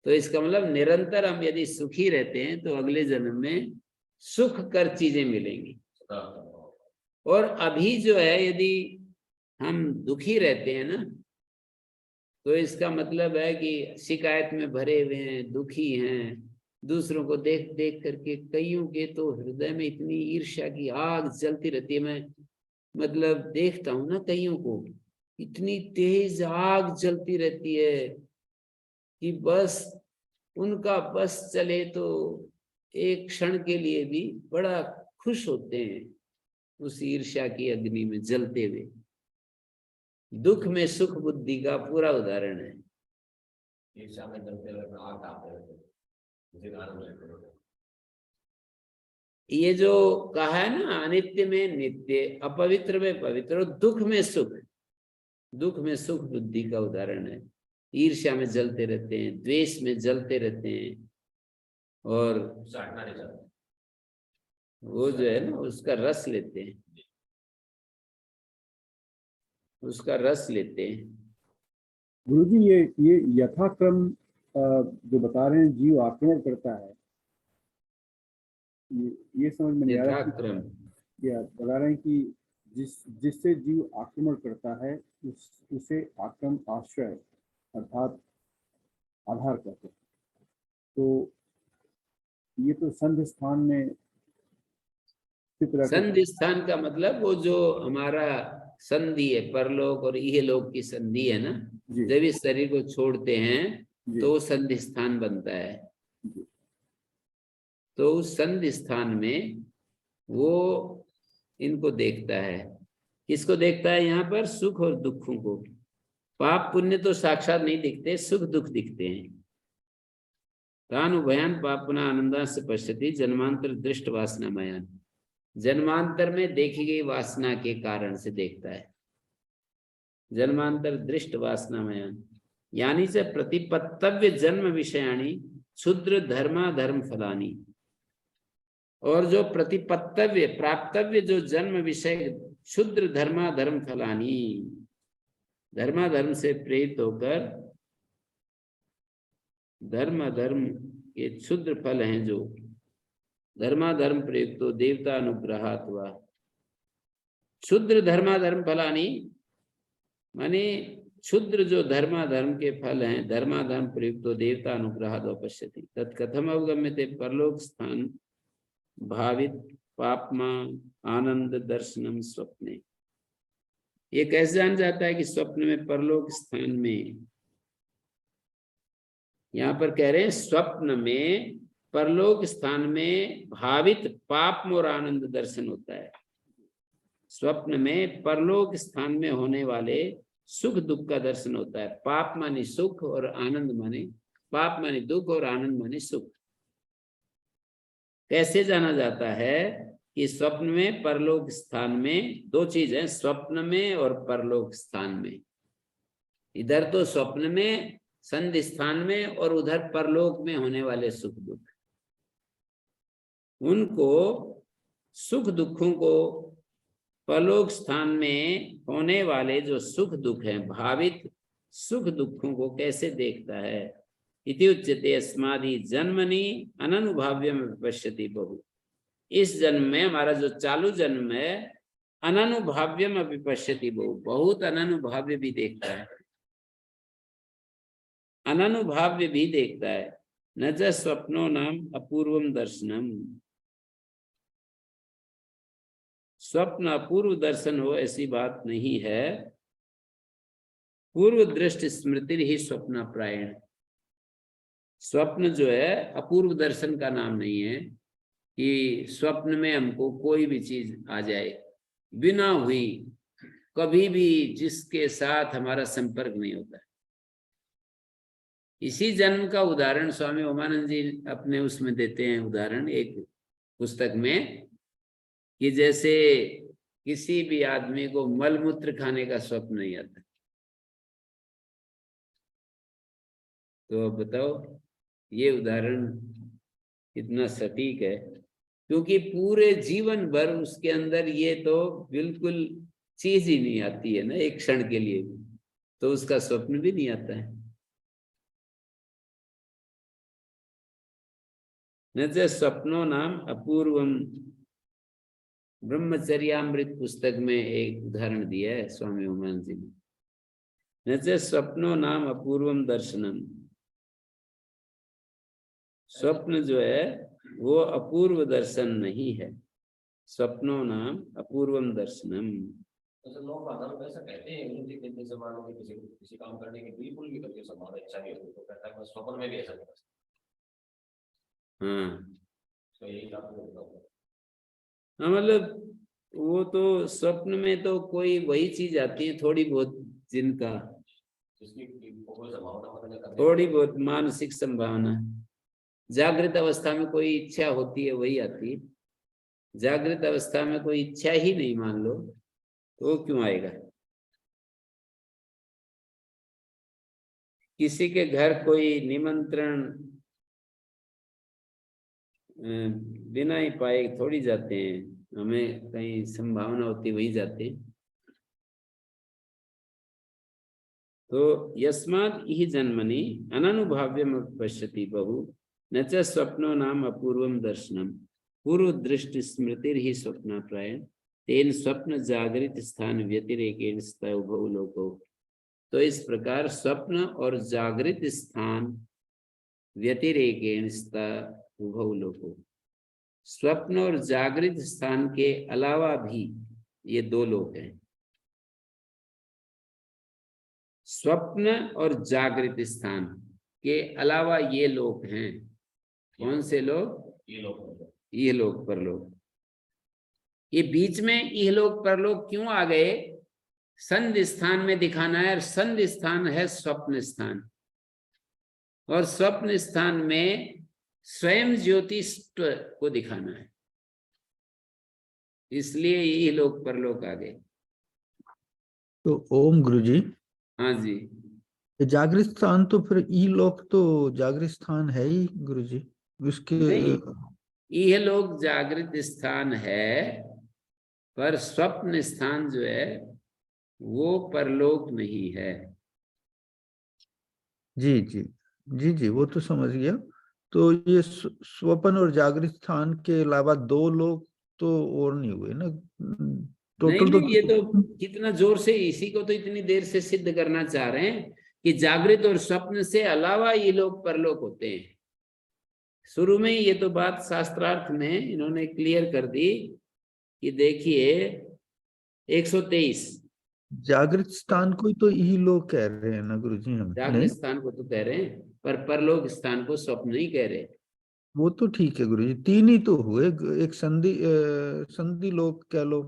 Speaker 1: तो इसका मतलब निरंतर हम यदि सुखी रहते हैं तो अगले जन्म में सुख कर चीजें मिलेंगी। और अभी जो है यदि हम दुखी रहते हैं ना, तो इसका मतलब है कि शिकायत में भरे हुए हैं, दुखी हैं, दूसरों को देख देख करके कईयों के तो हृदय में इतनी ईर्ष्या की आग जलती रहती है। मैं मतलब देखता हूं ना, कईयों को इतनी तेज आग जलती रहती है कि बस उनका बस चले तो एक क्षण के लिए भी बड़ा खुश होते हैं उस ईर्ष्या की अग्नि में जलते हुए। दुख में सुख बुद्धि का पूरा उदाहरण है। ये जो कहा है ना, अनित्य में नित्य, अपवित्र में पवित्र, और दुख में सुख, दुख में सुख बुद्धि का उदाहरण है। ईर्ष्या में जलते रहते हैं, द्वेष में जलते रहते हैं, और वो जो है ना उसका रस लेते हैं, उसका रस लेते हैं।
Speaker 5: गुरुजी ये यथाक्रम जो बता रहे हैं, जीव आक्रमण करता है, ये समझ में नहीं आ रहा।
Speaker 1: यथाक्रम
Speaker 5: या बता रहे हैं कि जिससे जीव आक्रमण करता है उसे आक्रम आश्रय अर्थात आधार कहते हैं। तो ये तो संधि स्थान में
Speaker 1: संधि स्थान का मतलब वो जो हमारा संधि है, परलोक और इहलोक की संधि है ना, जब इस शरीर को छोड़ते हैं तो संधि स्थान बनता है। तो उस संधि स्थान में वो इनको देखता है। किसको देखता है? यहाँ पर सुख और दुखों को। पाप पुण्य तो साक्षात नहीं दिखते, सुख दुख दिखते हैं। तान उभयान पापना आनंदा से पश्यति जन्मांतर दृष्ट वासना मयान। जन्मांतर में देखी गई वासना के कारण से देखता है। जन्मांतर दृष्ट वासनामया यानी से प्रतिपत्तव्य जन्म विषयाणी क्षुद्र धर्माधर्म फलानी। और जो प्रतिपत्तव्य प्राप्तव्य जो जन्म विषय क्षुद्र धर्माधर्म फलानी, धर्माधर्म से प्रेरित होकर धर्म अधर्म के क्षुद्र फल हैं, जो धर्माधर्म प्रयुक्तो देवता अनुग्रहात् वा। क्षुद्र धर्माधर्म फलानी माने क्षुद्र जो धर्माधर्म के फल हैं, धर्माधर्म प्रयुक्तो देवता अनुग्रहात् वा पश्यति तत्कथम अवगम्यते परलोक स्थान भावित पापमा आनंद दर्शनम स्वप्ने। ये कैसे जान जाता है कि स्वप्न में परलोक स्थान में, यहाँ पर कह रहे हैं स्वप्न में परलोक स्थान में भावित पाप और आनंद दर्शन होता है। स्वप्न में परलोक स्थान में होने वाले सुख दुख का दर्शन होता है। पाप माने सुख और आनंद माने, पाप माने दुख और आनंद माने सुख। कैसे जाना जाता है कि स्वप्न में परलोक स्थान में दो चीज है, स्वप्न में और परलोक स्थान में। इधर तो स्वप्न में संधि स्थान में और उधर परलोक में होने वाले सुख दुख, उनको सुख दुखों को परलोक स्थान में होने वाले जो सुख दुख हैं, भावित सुख दुखों को कैसे देखता है। इति उच्यते अस्मादि जन्मनि अननुभाव्यम विपश्यति बहु। इस जन्म में हमारा जो चालू जन्म है अननुभाव्यम विपश्यति बहु, बहुत अननुभाव्य भी देखता है, अननुभाव्य भी देखता है। न च स्वप्नो नाम अपूर्वम दर्शनम, स्वप्न अपूर्व दर्शन हो ऐसी बात नहीं है। पूर्व दृष्टि स्मृति ही स्वप्न प्रायण। स्वप्न जो है अपूर्व दर्शन का नाम नहीं है कि स्वप्न में हमको कोई भी चीज आ जाए बिना हुई, कभी भी जिसके साथ हमारा संपर्क नहीं होता है। इसी जन्म का उदाहरण स्वामी ओमानंद जी अपने उसमें देते हैं, उदाहरण एक पुस्तक में, कि जैसे किसी भी आदमी को मलमूत्र खाने का स्वप्न नहीं आता, तो बताओ ये उदाहरण कितना सटीक है। क्योंकि पूरे जीवन भर उसके अंदर ये तो बिल्कुल चीज ही नहीं आती है ना, एक क्षण के लिए भी, तो उसका स्वप्न भी नहीं आता है। न च स्वप्नो नाम अपूर्वम, ब्रह्मचर्यामृत पुस्तक में एक उदाहरण दिया है स्वामी उमानंद जी ने। न च स्वप्नो नाम अपूर्वम दर्शनम, स्वप्न जो है वो अपूर्व दर्शन नहीं है। स्वप्नो नाम अपूर्वम दर्शनम।
Speaker 2: तो लोग आधार ऐसा कहते हैं कि कितने जमानों में किसी काम करने की बिल्कुल भी कभी संभावना इच्छा नहीं होती, तो कहता है मैं स्वप्न में भी ऐसा नहीं कर सकता।
Speaker 1: हाँ
Speaker 2: तो यही आपको बताऊंगा।
Speaker 1: हाँ, मतलब वो तो स्वप्न में तो कोई वही चीज आती है थोड़ी बहुत, जिनका
Speaker 2: जिसकी कोई संभावना मतलब नहीं करते।
Speaker 1: थोड़ी बहुत मानसिक संभावना। जागृत अवस्था में कोई इच्छा होती है वही आती है। जागृत अवस्था में कोई इच्छा ही नहीं मान लो तो वो क्यों आएगा। किसी के घर कोई निमंत्रण बिना ही पाए थोड़ी जाते हैं, हमें कहीं संभावना होती वही जाते हैं। तो यस्मात् इह जन्मनि अननुभाव्यम पश्यति बहु न च स्वप्नो नाम अपूर्वम दर्शनम पूर्व दृष्टि स्मृतिर ही स्वप्न प्रायण तेन स्वप्न जागृत स्थान व्यतिरेकेण स्तः उभौ लोको। तो इस प्रकार स्वप्न और जागृत स्थान व्यतिरेकेण स्तः उभौ लोको, स्वप्न और जागृत स्थान के अलावा भी ये दो लोक हैं। स्वप्न और जागृत स्थान के अलावा ये लोक हैं। कौन से लोक? ये लोक परलोक। ये बीच में इहलोक परलोक क्यों आ गए? संधि स्थान में दिखाना है, और संधि स्थान है स्वप्न स्थान, और स्वप्न स्थान में स्वयं ज्योतिष को दिखाना है, इसलिए इहलोक परलोक आ गए।
Speaker 6: तो ओम गुरुजी,
Speaker 1: हाँ जी,
Speaker 6: ये जागृत स्थान तो फिर ई लोक तो जागृत स्थान है ही गुरुजी, उसके
Speaker 1: नहीं, यह लोग जागृत स्थान है, पर स्वप्न स्थान जो है वो परलोक नहीं है।
Speaker 6: जी जी जी जी, वो तो समझ गया। तो ये स्वप्न और जागृत स्थान के अलावा दो लोग तो और नहीं हुए ना,
Speaker 1: नहीं
Speaker 6: टोटल तो।
Speaker 1: नहीं, ये तो कितना जोर से, इसी को तो इतनी देर से सिद्ध करना चाह रहे हैं कि जागृत और स्वप्न से अलावा ये लोग परलोक होते हैं। शुरू में ही ये तो बात शास्त्रार्थ में इन्होंने क्लियर कर दी कि देखिए 123
Speaker 6: जागृत स्थान को ही तो ई लोग कह रहे हैं ना गुरुजी, हम नहीं?
Speaker 1: जागृत स्थान को तो कह रहे हैं, पर परलोक स्थान को स्वप्न नहीं कह रहे।
Speaker 6: वो तो ठीक है गुरुजी, तीन ही तो हुए, एक संधि लोक कह लो,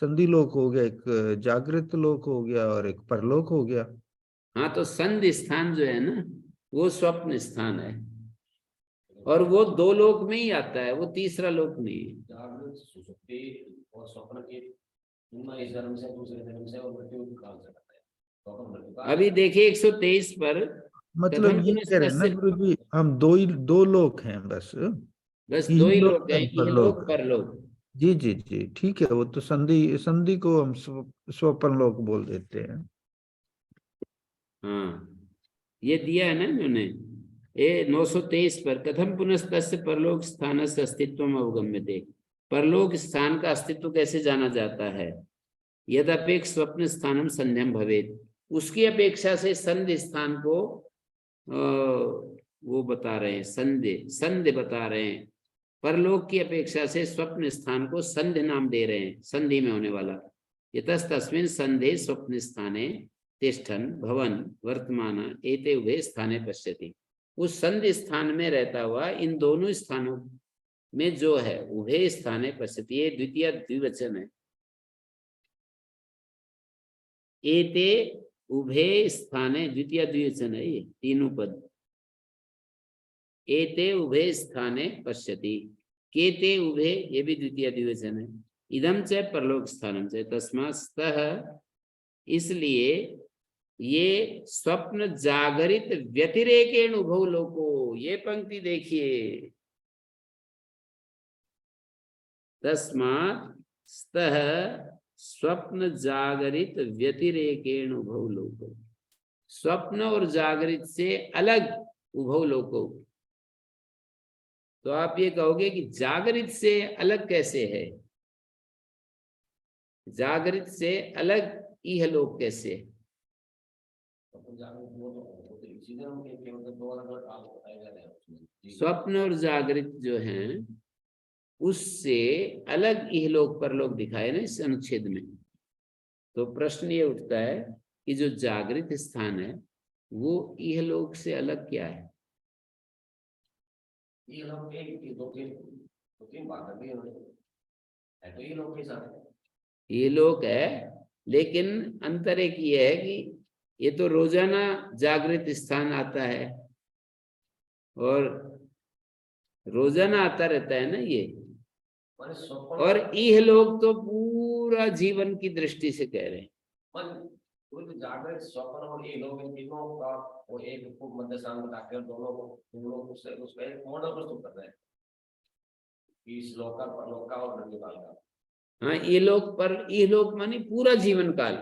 Speaker 6: संधि लोक हो गया, एक जागृत लोक हो गया और एक परलोक हो गया।
Speaker 1: हाँ, तो संधि स्थान जो है ना वो स्वप्न स्थान है, और वो दो लोक में ही आता है, वो तीसरा लोक नहीं है।
Speaker 2: जागृत सुषुप्ति और स्वप्न की तुलना इस जन्म से दूसरे जन्म से और मृत्यु काल से करते हैं। स्वप्न मृत्यु काल
Speaker 1: अभी देखिए 123 पर
Speaker 6: मतलब
Speaker 1: कथम
Speaker 6: ये कह रहे हैं ना
Speaker 1: पुनस्तस्य,
Speaker 6: गुरुजी, हम दो लोक हैं बस,
Speaker 1: बस
Speaker 6: ई
Speaker 1: दो ही
Speaker 6: लोक
Speaker 1: लोक हैं,
Speaker 6: और
Speaker 1: इहलोक
Speaker 6: परलोक।
Speaker 1: परलोक।
Speaker 6: जी जी जी, ठीक है, वो तो संधि संधि को हम स्वपन लोक बोल देते हैं।
Speaker 1: हाँ, ये दिया है ना इन्होंने, ये 923 पर कथम पुनस्तस्य परलोक स्थान से अस्तित्व अवगम्यते, परलोक स्थान का अस्तित्व कैसे जाना जाता है। यदपेक्ष स्वप्न स्थानम संध्यम भवेत, उसकी अपेक्षा से संध्य स्थान को वो बता रहे हैं, संध्य संध्य बता रहे हैं। परलोक की अपेक्षा से स्वप्न स्थान को संध्य नाम दे रहे हैं, संधि में होने वाला। यतस्तस्मिन् संधे स्वप्न स्थाने तिष्ठन भवन वर्तमान एते उभे स्थाने पश्यति, उस संधि स्थान में रहता हुआ इन दोनों स्थानों में जो है उभे स्थाने पश्यति, ये द्वितीय द्विवचन है। एते उभे स्थाने द्वितीय द्विवचन है, ये तीनों पद। एते उभे स्थाने पश्यति, केते उभे ये भी द्वितीय द्विवचन है। इदम च परलोक स्थानम च तस्मास्तः, इसलिए ये स्वप्न जागरित व्यतिरेकेण उभौ लोको, ये पंक्ति देखिए, तस्मात् स्तः स्वप्न जागरित व्यतिरेकेण उभौ लोको, स्वप्न और जागरित से अलग उभौ लोको। तो आप ये कहोगे कि जागरित से अलग कैसे है, जागरित से अलग इहलोक कैसे है।
Speaker 2: स्वप्न जागृत वो तो इसी जन्म के केवल दो अलग-अलग काल बताए जा रहे हैं उसमें।
Speaker 1: स्वप्न और जागृत जो हैं उससे अलग इहलोक परलोक दिखाए ना इस अनुच्छेद में। तो प्रश्न ये उठता है कि जो जागृत स्थान है वो इहलोक से अलग क्या है।
Speaker 2: ये लोग एक दो तीन बात कर दी उन्होंने, है तो ये लोग के साथ
Speaker 1: ये लोक है, लेकिन अंतर एक ये है कि ये तो रोजाना जागृत स्थान आता है, और रोजाना आता रहता है ना ये,
Speaker 2: माने स्वप्न
Speaker 1: और इह लोग तो पूरा जीवन की दृष्टि से कह रहे हैं।
Speaker 2: मन पूरे जागृत स्वप्न और ये लोग इन तीनों का वो एक खूब मध्य स्थान बताकर दोनों उससे उसका एक मॉडल प्रस्तुत कर रहे हैं कि इस लोक का परलोक का और मृत्यु काल का।
Speaker 1: हाँ, ये लोग पर, ये लोग मानी पूरा जीवन काल,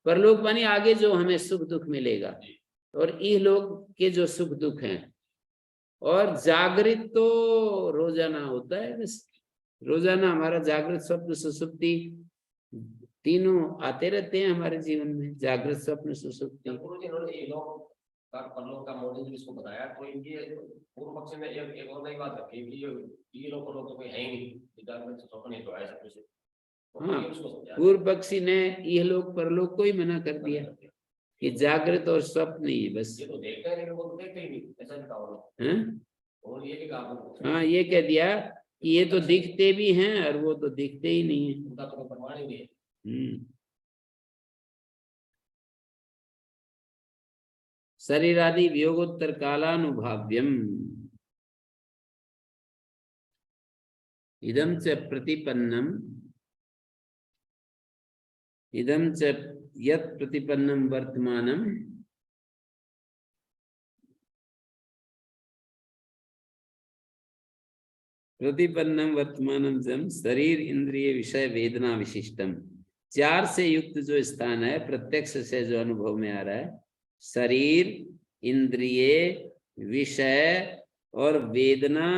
Speaker 1: परलोक मानी आगे जो हमें सुख दुख मिलेगा, और ये लोग के जो सुख दुख हैं। और जागृत तो रोजाना होता है, बस रोजाना हमारा जागृत स्वप्न सुसुप्ति तीनों आते रहते हैं हमारे जीवन में, जागृत स्वप्न सुसुप्ति।
Speaker 2: गुरु जी ने ये लोग का परलोक का मॉडल जिसको बताया, तो इनके पूर्व पक्ष में एक और नई बात रखी कि ये लोग परलोक तो कोई है ही नहीं, जागृत स्वप्न ही तो है सब कुछ।
Speaker 1: हाँ, पूर्व पक्षी ने यह लोग परलोक को ही मना कर दिया कि जागृत और स्वप्न ही है बस।
Speaker 2: ये तो देखते हैं लेकिन वो तो देखते ही नहीं, ऐसा भी कहा
Speaker 1: हैं?
Speaker 2: और ये भी कहा।
Speaker 1: हाँ, ये कह दिया कि ये तो दिखते भी हैं और वो तो दिखते ही नहीं है।
Speaker 2: उनका तो प्रमाण ही नहीं है।
Speaker 1: शरीरादि वियोगोत्तर कालानुभाव्यम इदं च प्रतिपन्नम इदं च यत् प्रतिपन्नं वर्तमानं प्रतिपन्नम वर्तमानम जम शरीर इंद्रिय विषय वेदना विशिष्टम, चार से युक्त जो स्थान है प्रत्यक्ष से जो अनुभव में आ रहा है, शरीर इंद्रिय विषय और वेदना,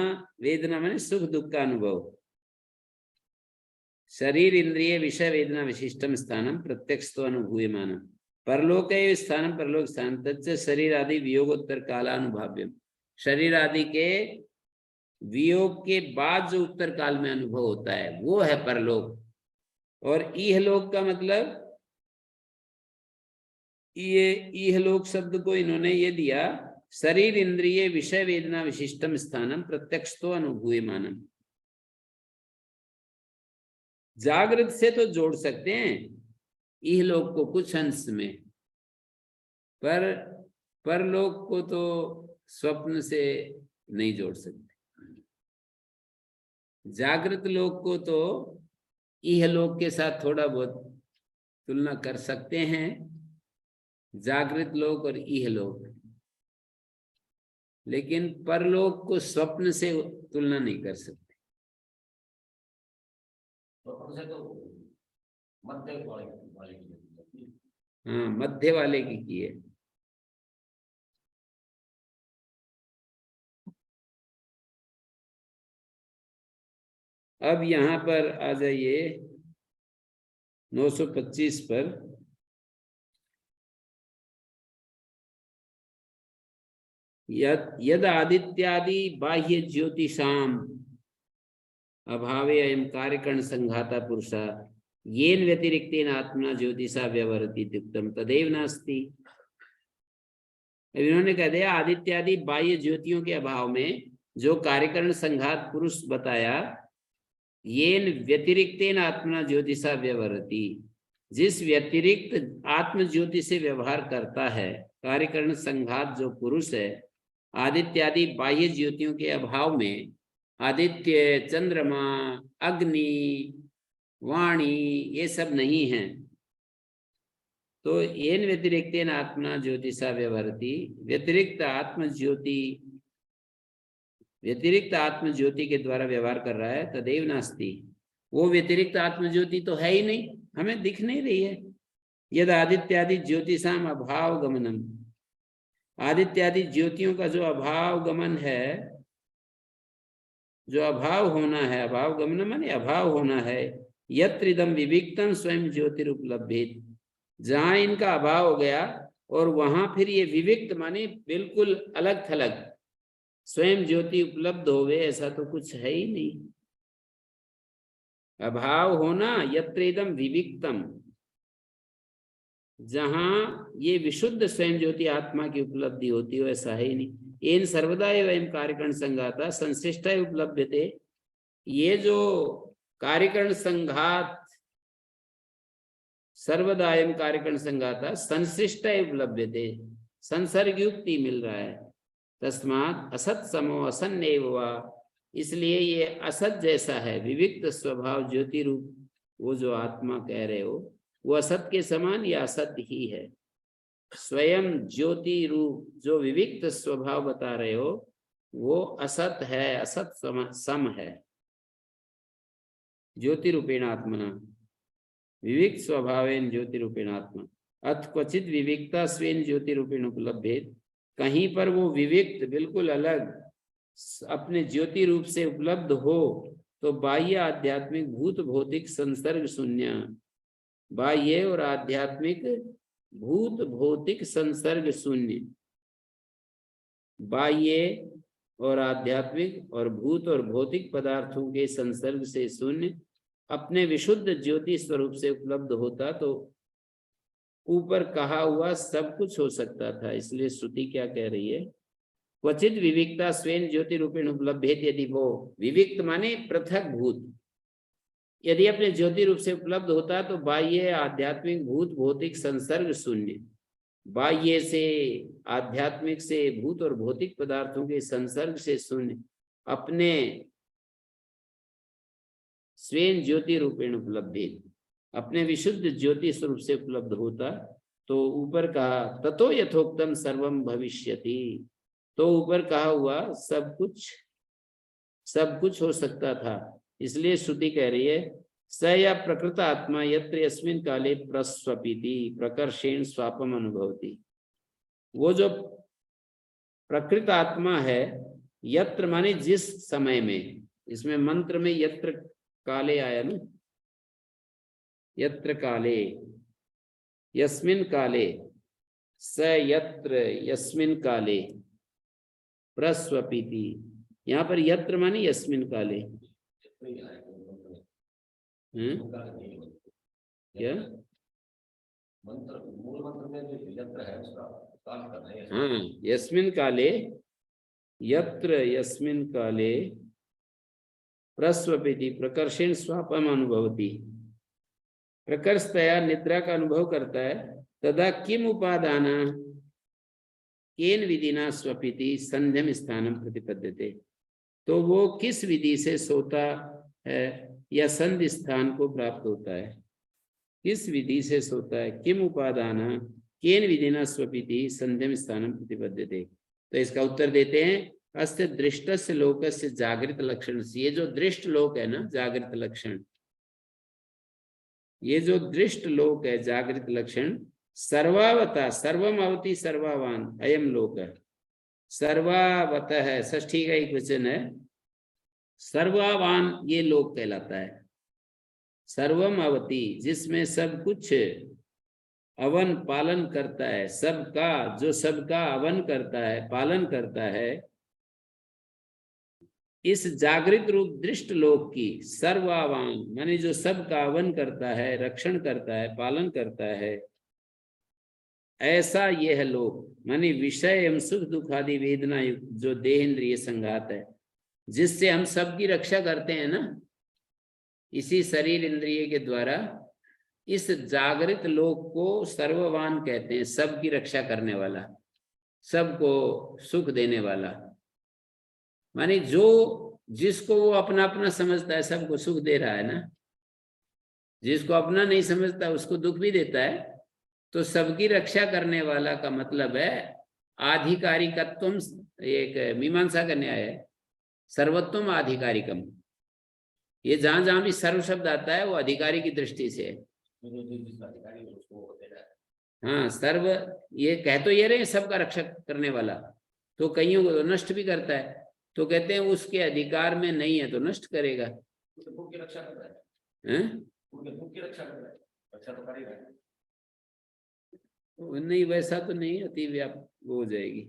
Speaker 1: वेदना माने सुख दुख का अनुभव, शरीर इंद्रिय विषय वेदना विशिष्टम स्थानम प्रत्यक्ष तो अनुभूयमानम, परलोक स्थानम परलोक स्थान तच्च शरीर आदि वियोगोत्तर कालानुभाव्यम, शरीर आदि के वियोग के बाद जो उत्तर काल में अनुभव होता है वो है परलोक। और इहलोक का मतलब, ये इहलोक शब्द को इन्होंने ये दिया, शरीर इंद्रिय विषय वेदना विशिष्टम स्थानम प्रत्यक्ष तो अनुभूयमानम। जागृत से तो जोड़ सकते हैं इहलोक को कुछ अंश में, पर परलोक को तो स्वप्न से नहीं जोड़ सकते। जागृत लोक को तो इहलोक के साथ थोड़ा बहुत तुलना कर सकते हैं, जागृत लोक और इहलोक, लेकिन परलोक को स्वप्न से तुलना नहीं कर सकते।
Speaker 2: तो मध्य वाले
Speaker 1: हाँ, मध्य वाले की है। अब यहां पर आ जाइए 925 पर। यद आदित्यादि बाह्य ज्योतिषाम अभावे अयम कार्यकरण संघाता पुरुषा येन व्यतिरिक्तेन आत्मना ज्योतिषा व्यवहरति इत्युक्तम तदेव नास्ति। इन्होंने कह दिया आदित्यादि बाह्य ज्योतियों के अभाव में जो कार्यकरण संघात पुरुष बताया, येन व्यतिरिक्तेन आत्मना ज्योतिषा व्यवहरति, जिस व्यतिरिक्त आत्म ज्योति से व्यवहार करता है, कार्यकरण संघात जो पुरुष है, आदित्यादि बाह्य ज्योतियों के अभाव में आदित्य, चंद्रमा, अग्नि, वाणी ये सब नहीं है, तो येन व्यतिरिक्तेन आत्मना ज्योतिषा व्यवहरति, व्यतिरिक्त आत्म ज्योति के द्वारा व्यवहार कर रहा है, तदेव नास्ति, वो व्यतिरिक्त आत्म ज्योति तो है ही नहीं, हमें दिख नहीं रही है। यद आदित्यादि ज्योतिषाम अभाव गमनम, आदित्यादि ज्योतियों का जो अभाव गमन है, जो अभाव होना है, अभाव गमन माने अभाव होना है, यत्र इदम विविक्तम स्वयं ज्योतिरुपलब्धित, जहां इनका अभाव हो गया और वहां फिर ये विविक्त माने बिल्कुल अलग थलग स्वयं ज्योति उपलब्ध होवे, ऐसा तो कुछ है ही नहीं। अभाव होना, यत्र इदम विविक्तम, जहां ये विशुद्ध स्वयं ज्योति आत्मा की उपलब्धि होती हो, ऐसा है ही नहीं। एन सर्वदा एवं कार्यकरण संघाता संश्लिष्ट उपलब्धते, ये जो कार्यकरण संघात सर्वदा एवं कार्यकरण संघाता संश्लिष्ट उपलब्धते, संसर्ग युक्ति मिल रहा है। तस्मात् असत समो असन्नेव वा, इसलिए ये असत जैसा है, विविक्त स्वभाव ज्योति रूप वो जो आत्मा कह रहे हो, वो असत के समान या असत ही है। स्वयं ज्योति रूप जो विविक्त स्वभाव बता रहे हो वो असत है, असत सम है। ज्योति रूपेण आत्मना विविक्त स्वभावेन ज्योति रूपेण आत्मा, अथ क्वचित विविक्ता स्वेन ज्योति रूपेण उपलब्धेत, कहीं पर वो विविक्त बिल्कुल अलग अपने ज्योति रूप से उपलब्ध हो तो बाह्य आध्यात्मिक भूत भौतिक संसर्ग शून्य, बाह्य और आध्यात्मिक भूत भौतिक संसर्ग शून्य, बाह्य और आध्यात्मिक और भूत और भौतिक पदार्थों के संसर्ग से शून्य अपने विशुद्ध ज्योति स्वरूप से उपलब्ध होता तो ऊपर कहा हुआ सब कुछ हो सकता था। इसलिए श्रुति क्या कह रही है, क्वचित विविक्ता स्वयं ज्योति रूपेण उपलब्धेत, यदि वो विविक्त माने पृथक भूत यदि अपने ज्योति रूप से उपलब्ध होता तो बाह्य आध्यात्मिक भूत भौतिक संसर्ग शून्य, बाह्य से आध्यात्मिक से भूत और भौतिक पदार्थों के संसर्ग से शून्य अपने स्वयं ज्योति रूपेण उपलब्धि, अपने विशुद्ध ज्योति स्वरूप से उपलब्ध होता तो ऊपर कहा ततो यथोक्तम सर्वम भविष्यति, तो ऊपर कहा हुआ सब कुछ हो सकता था। इसलिए श्रुति कह रही है स या प्रकृत आत्मा यत्र यस्मिन् काले प्रस्वपिति प्रकर्षेण स्वापम अनुभवति। वो जो प्रकृत आत्मा है, यत्र माने जिस समय में, इसमें मंत्र में यत्र काले आया ना, यत्र काले यस्मिन् काले स यत्र यस्मिन् काले प्रस्वपिति, यहाँ पर यत्र माने यस्मिन् काले। क्या
Speaker 2: मंत्र मूल मंत्र में जो यत्र है उसका काल करना है।
Speaker 1: हाँ, यस्मिन् काले यत्र यस्मिन् काले प्रस्वपिति प्रकर्षेण स्वापम अनुभवति, प्रकर्षतया निद्रा का अनुभव करता है। तदा किम उपादाना केन विधिना स्वपिति संध्यम स्थानम प्रतिपद्यते, तो वो किस विधि से सोता है या संध्य स्थान को प्राप्त होता है, किस विधि से सोता है। किम उपादाना केन विधिना स्वपिति संध्यम स्थानम प्रतिपद्यते, तो इसका उत्तर देते हैं अस्य दृष्टस्य लोकस्य जागृत लक्षण। ये जो दृष्ट लोक है ना, जागृत लक्षण, ये जो दृष्ट लोक है जागृत लक्षण, सर्वावता सर्वमवती सर्वावान अयम लोक है। सर्वावत है, षष्ठी का एक वचन है, सर्वावान ये लोक कहलाता है। सर्वम अवती जिसमें सब कुछ अवन पालन करता है, सबका जो सबका अवन करता है पालन करता है, इस जागृत रूप दृष्ट लोक की सर्वावान माने जो सबका अवन करता है, रक्षण करता है, पालन करता है, ऐसा यह लोक माने विषय एवं सुख दुख आदि वेदना युक्त जो देह इंद्रिय संघात है, जिससे हम सबकी रक्षा करते हैं ना, इसी शरीर इंद्रिय के द्वारा, इस जागृत लोक को सर्ववान कहते हैं, सबकी रक्षा करने वाला, सबको सुख देने वाला। माने जो जिसको वो अपना अपना समझता है सबको सुख दे रहा है ना, जिसको अपना नहीं समझता उसको दुख भी देता है। तो सबकी रक्षा करने वाला का मतलब है आधिकारिकत्वम, एक मीमांसा का न्याय है, सर्वत्वम आधिकारिकम। ये जहां जहां भी सर्व शब्द आता है वो अधिकारी की दृष्टि से है। हाँ, सर्व ये कह तो ये रहे सबका रक्षा करने वाला, तो कईयों को नष्ट भी करता है, तो कहते हैं उसके अधिकार में नहीं है तो नष्ट करेगा।
Speaker 2: भूख की रक्षा कर रहा है, भूख की रक्षा कर रहा है, रक्षा तो करेगा
Speaker 1: नहीं, वैसा तो नहीं, अति व्याप वो हो जाएगी,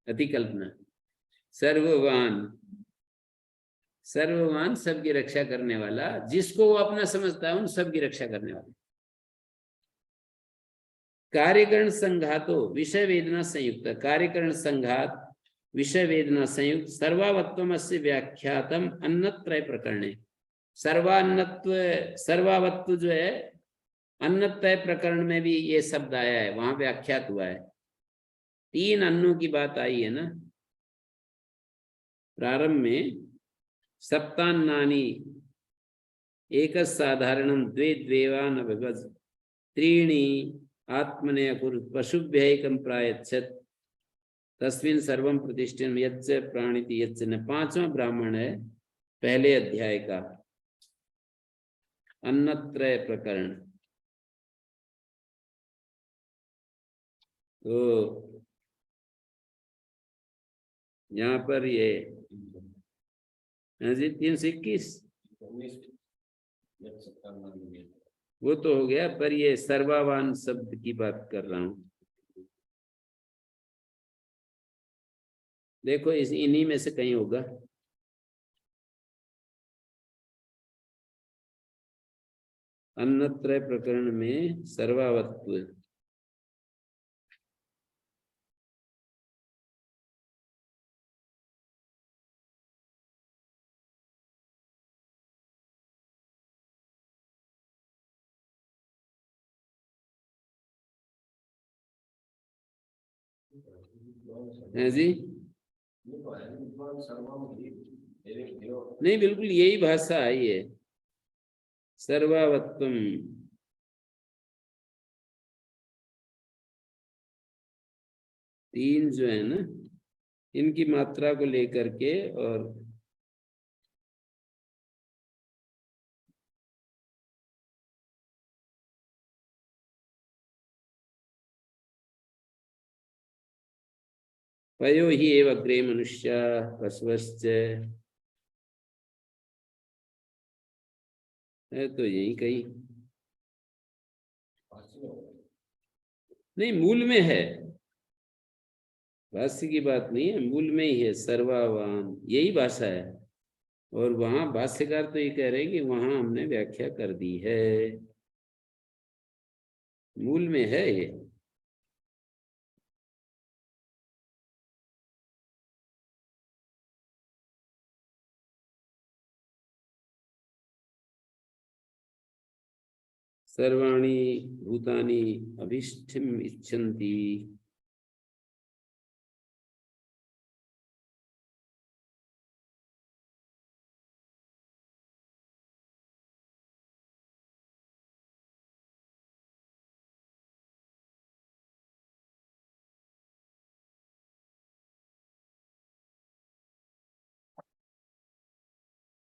Speaker 1: अति कल्पना। सर्ववान, सर्ववान सबकी रक्षा करने वाला, जिसको वो अपना समझता है उन सबकी रक्षा करने वाला। कार्यकरण संघातो विषय वेदना संयुक्त, कार्यकरण संघात विषय वेदना संयुक्त सर्वावत्वम अस्य व्याख्यातम अन्नत्रय प्रकरणे। सर्वान्नत्व सर्वावत्व जो है अन्नत्रय प्रकरण में भी ये शब्द आया है, वहां व्याख्यात हुआ है। 3 अन्नों की बात आई है ना प्रारंभ में, सप्तान्नानि एक साधारणम द्वे द्वेवान अभवज त्रीणि आत्मने अकुर पशुभ्यैकं प्रायच्छत् तस्मिन् सर्वं प्रतिष्ठितं यच्च प्राणिति यच्च न। 5वां ब्राह्मण है पहले अध्याय का, अन्नत्रय प्रकरण। तो यहाँ पर ये 321 वो तो हो गया, पर ये सर्वावान शब्द की बात कर रहा हूं। देखो इस इन्हीं में से कहीं होगा। अन्नत्रय प्रकरण में सर्वावत्व, है जी? नहीं, बिल्कुल यही भाषा है ये, सर्वावत्वम तीन जो है ना, इनकी मात्रा को लेकर के, और पयो ही एव अग्रे मनुष्य पशवश्च, है तो यही कहीं नहीं, मूल में है, भाष्य की बात नहीं है, मूल में ही है, सर्वावान यही भाषा है। और वहां भाष्यकार तो ये कह रहे हैं कि वहां हमने व्याख्या कर दी है, मूल में है ये। सर्वाणि भूतानि अभिष्ठिम इच्छन्ति,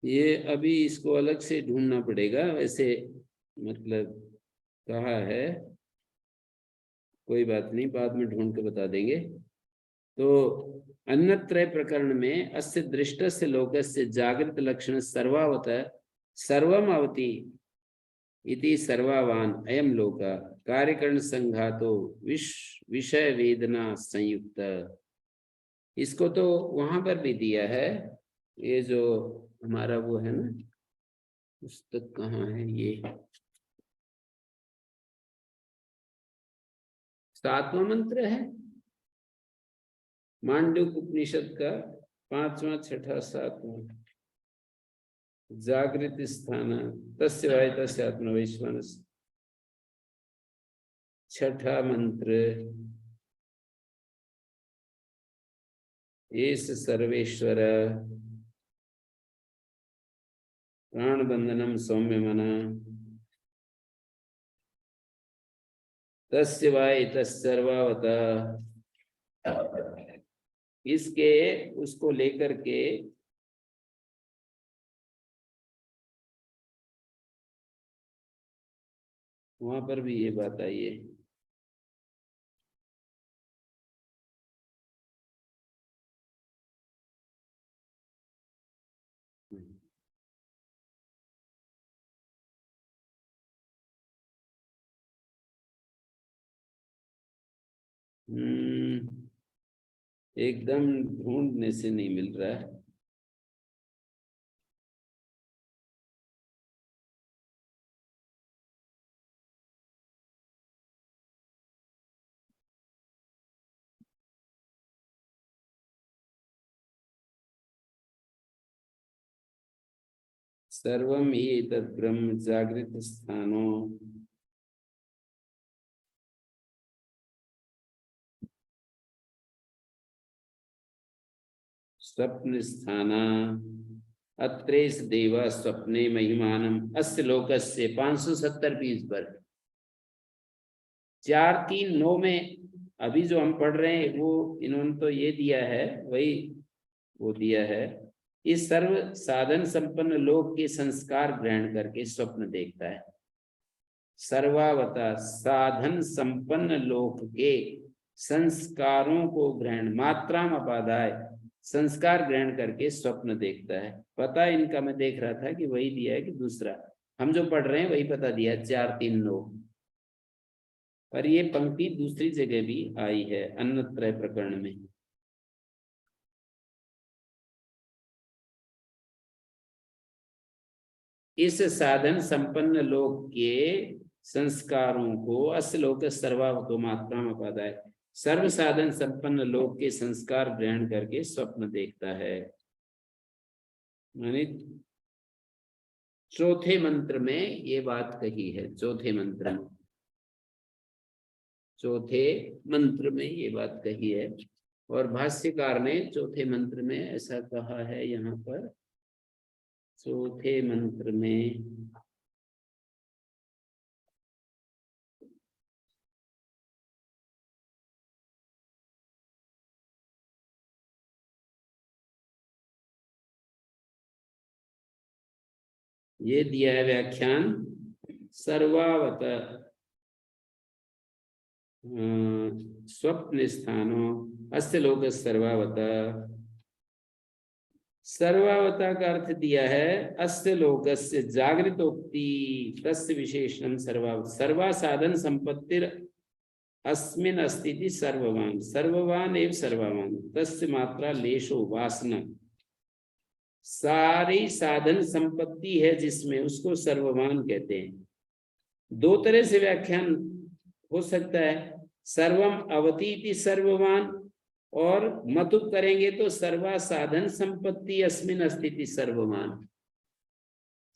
Speaker 1: ये अभी इसको अलग से ढूंढना पड़ेगा वैसे, मतलब कहा है, कोई बात नहीं, बाद में ढूंढ के बता देंगे। तो अन्यत्रय प्रकरण में अस्य दृष्टस्य लोकस्य जागृत लक्षण सर्वावत सर्वम अवति इति सर्वावान अयम लोक कार्यकरण संघातो विषय वेदना संयुक्त। इसको तो वहां पर भी दिया है, ये जो हमारा वो है ना पुस्तक, कहाँ है ये, 7वां मंत्र है मांडूक उपनिषद का, 5वां 6ठा 7वां, जागृत स्थान तस्य वाय तस्य आत्मवैश्वानस, 6ठा मंत्र, एस सर्वेश्वर प्राण बंधनम सौम्य मना तस्य वाय तस्सर्वावत। इसके उसको लेकर के वहां पर भी ये बात आई है। एकदम ढूंढने से नहीं मिल रहा है। सर्वम ही एतत् ब्रह्म जागृत स्थानो स्वप्न स्थाना अत्रेस देवा स्वप्ने महिमानम अस्य लोकस्य 570 पीस पर 4-3-9 में अभी जो हम पढ़ रहे हैं वो इन्होंने तो ये दिया है, वही वो दिया है। इस सर्व साधन संपन्न लोक के संस्कार ग्रहण करके स्वप्न देखता है। सर्वावता साधन संपन्न लोक के संस्कारों को ग्रहण, मात्रा में अपादाय संस्कार ग्रहण करके स्वप्न देखता है। पता इनका मैं देख रहा था कि वही दिया है कि दूसरा, हम जो पढ़ रहे हैं वही पता दिया 4-3-9, पर ये पंक्ति दूसरी जगह भी आई है अन्यत्रय प्रकरण में। इस साधन संपन्न लोक के संस्कारों को अस्लोक सर्वावतो मात्रा में पदाय, सर्व साधन संपन्न लोक के संस्कार ग्रहण करके स्वप्न देखता है। माने चौथे मंत्र में ये बात कही है, चौथे मंत्र में ये बात कही है। और भाष्यकार ने चौथे मंत्र में ऐसा कहा है, यहाँ पर चौथे मंत्र में ये दिया है व्याख्यान सर्वावत स्वप्न स्थानो अस्य लोक सर्वावत। सर्वावता का अर्थ दिया है अस्य लोकस्य जागृतोक्ति तस्य विशेषणं सर्वावत। सर्वा साधन संपत्तिर अस्मिन् अस्ति सर्ववान। सर्ववान एव सर्ववान तस्य मात्रा लेशो वासना। सारी साधन संपत्ति है जिसमें, उसको सर्ववान कहते हैं। दो तरह से व्याख्यान हो सकता है, सर्वम अवति इति सर्ववान, और मतुप करेंगे तो सर्वा साधन संपत्ति अस्मिन् अस्ति सर्ववान।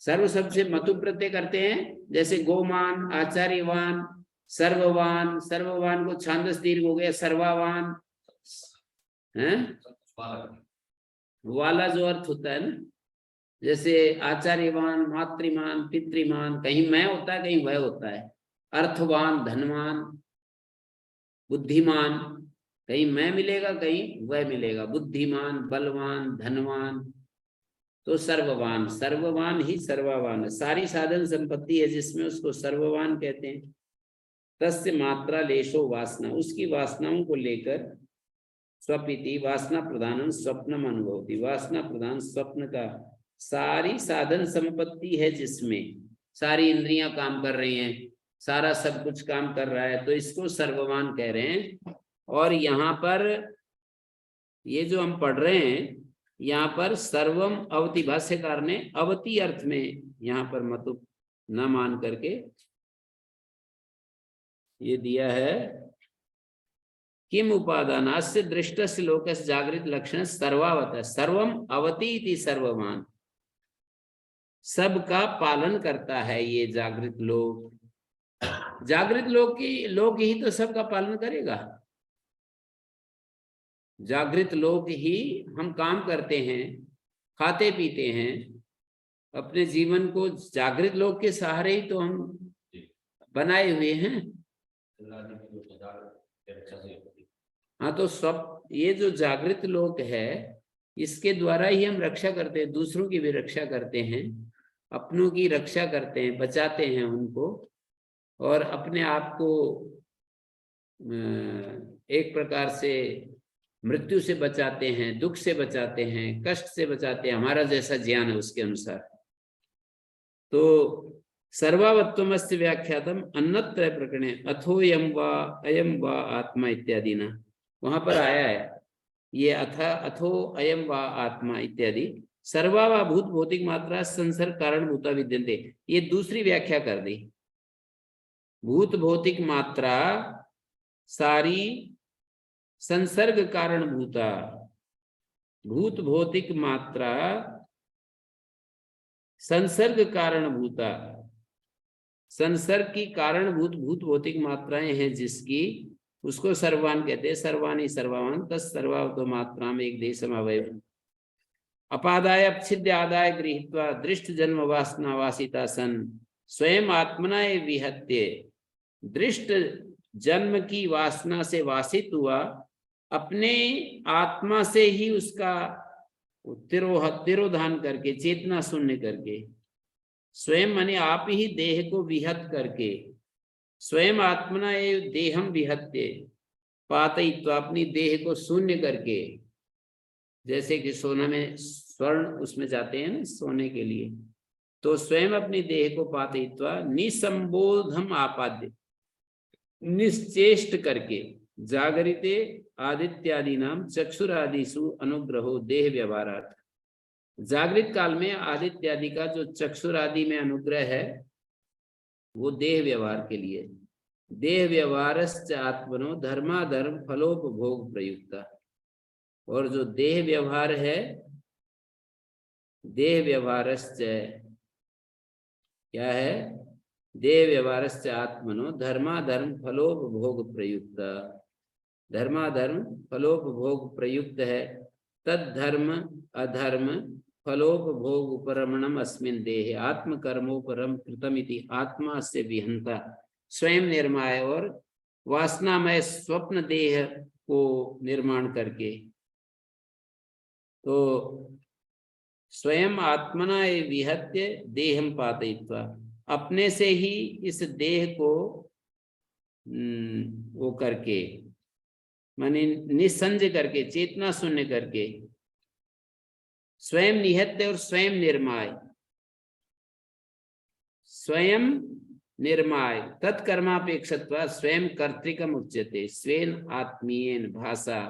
Speaker 1: सर्व शब्द से मतुप प्रत्यय करते हैं, जैसे गोमान, आचार्यवान, सर्ववान। सर्ववान को छांदस दीर्घ हो गया सर्वावान है वाला जो अर्थ होता है ना, जैसे आचार्यवान, मातृमान, पितृमान, कहीं मैं होता है कहीं वह होता है। अर्थवान, धनवान, बुद्धिमान, कहीं मैं मिलेगा कहीं वह मिलेगा। बुद्धिमान, बलवान, धनवान, तो सर्ववान। सर्ववान ही सर्वावान है। सारी साधन संपत्ति है जिसमें, उसको सर्ववान कहते हैं। तस्य मात्रा लेशो वासना, उसकी वासनाओं को लेकर स्वपिति वासना प्रधान स्वप्नम अनुभवती। वासना प्रधान स्वप्न का सारी साधन संपत्ति है जिसमें, सारी इंद्रियां काम कर रही हैं, सारा सब कुछ काम कर रहा है, तो इसको सर्ववान कह रहे हैं। और यहाँ पर ये जो हम पढ़ रहे हैं, यहाँ पर सर्वम अवति, भाष्यकार ने अवति अर्थ में यहाँ पर मतुप न मान करके ये दिया है। किम उपादानास्य दृष्टस्य लोकस्य जागृत लक्षण सर्वावत। सर्वम अवति इति सर्ववान, सबका पालन करता है ये जागृत लोक। जागृत लोक ही तो सबका पालन करेगा। जागृत लोक ही हम काम करते हैं, खाते पीते हैं, अपने जीवन को जागृत लोक के सहारे ही तो हम बनाए हुए हैं। हाँ, तो सब ये जो जागृत लोक है, इसके द्वारा ही हम रक्षा करते हैं, दूसरों की भी रक्षा करते हैं, अपनों की रक्षा करते हैं, बचाते हैं उनको, और अपने आप को एक प्रकार से मृत्यु से बचाते हैं, दुख से बचाते हैं, कष्ट से बचाते हैं, हमारा जैसा ज्ञान है उसके अनुसार। तो सर्वावत्वमस्य व्याख्यातम अन्यत्र प्रकरणे अथोयम वा अयम वा आत्मा इत्यादि ना, वहां पर आया है ये अथो अयम वा आत्मा इत्यादि। सर्वा वा भूत भौतिक मात्रा संसर्ग कारण भूता विद्यन्ते, ये दूसरी व्याख्या कर दी। भूत भौतिक मात्रा सारी संसर्ग कारण भूता, भूत भौतिक मात्रा संसर्ग कारण भूता, संसर्ग की कारणभूत भूत भौतिक मात्राएं हैं जिसकी, उसको सर्वान कहते हैं। सर्वाणी सर्वान तस् सर्वावतो मात्रा में एक देशम अवयव अपादाय अपछिद्य आदाय गृहीत्वा दृष्ट जन्म वासना वासिता सन स्वयं आत्मना विहत्य। दृष्ट जन्म की वासना से वासित हुआ, अपने आत्मा से ही उसका तिरोधान करके, चेतना शून्य करके, स्वयं माने आप ही देह को विहत करके, स्वयं आत्मना एव देहम विहत्य पातयित्वा, अपनी देह को शून्य करके, जैसे कि सोना में स्वर्ण उसमें जाते हैं ना सोने के लिए, तो स्वयं अपनी देह को पातयित्वा निसंबोधम आपाद्य, निश्चेष्ट करके, जागरिते आदित्यादि नाम चक्षुरादिषु अनुग्रहो देह व्यवहारार्थ। जागृत काल में आदित्यादि का जो चक्षुरादि में अनुग्रह है वो देह व्यवहार के लिए। देह व्यवहारश्च आत्मनो धर्माधर्म फलोपभोग प्रयुक्ता, और जो देह व्यवहार है, देह व्यवहारश्च क्या है, देह व्यवहारश्च आत्मनो धर्माधर्म फलोपभोग प्रयुक्ता, धर्माधर्म फलोपभोग प्रयुक्त है। तद्धर्म अधर्म फलोपभोग उपरमणम अस्मिन् देहे आत्मकर्मोपरम कृतमिति आत्मा से विहंता स्वयं निर्माय, और वासनामय स्वप्न देह को निर्माण करके। तो स्वयं आत्मना एव विहत्य देहम पातयित्वा, अपने से ही इस देह को वो करके, माने निसंज करके, चेतना शून्य करके, स्वयं निहत्य और स्वयं निर्माय, स्वयं निर्माय तत्कर्मापेक्षत्वा स्वयं कर्तृकम उच्यते, स्वेन आत्मीयेन भाषा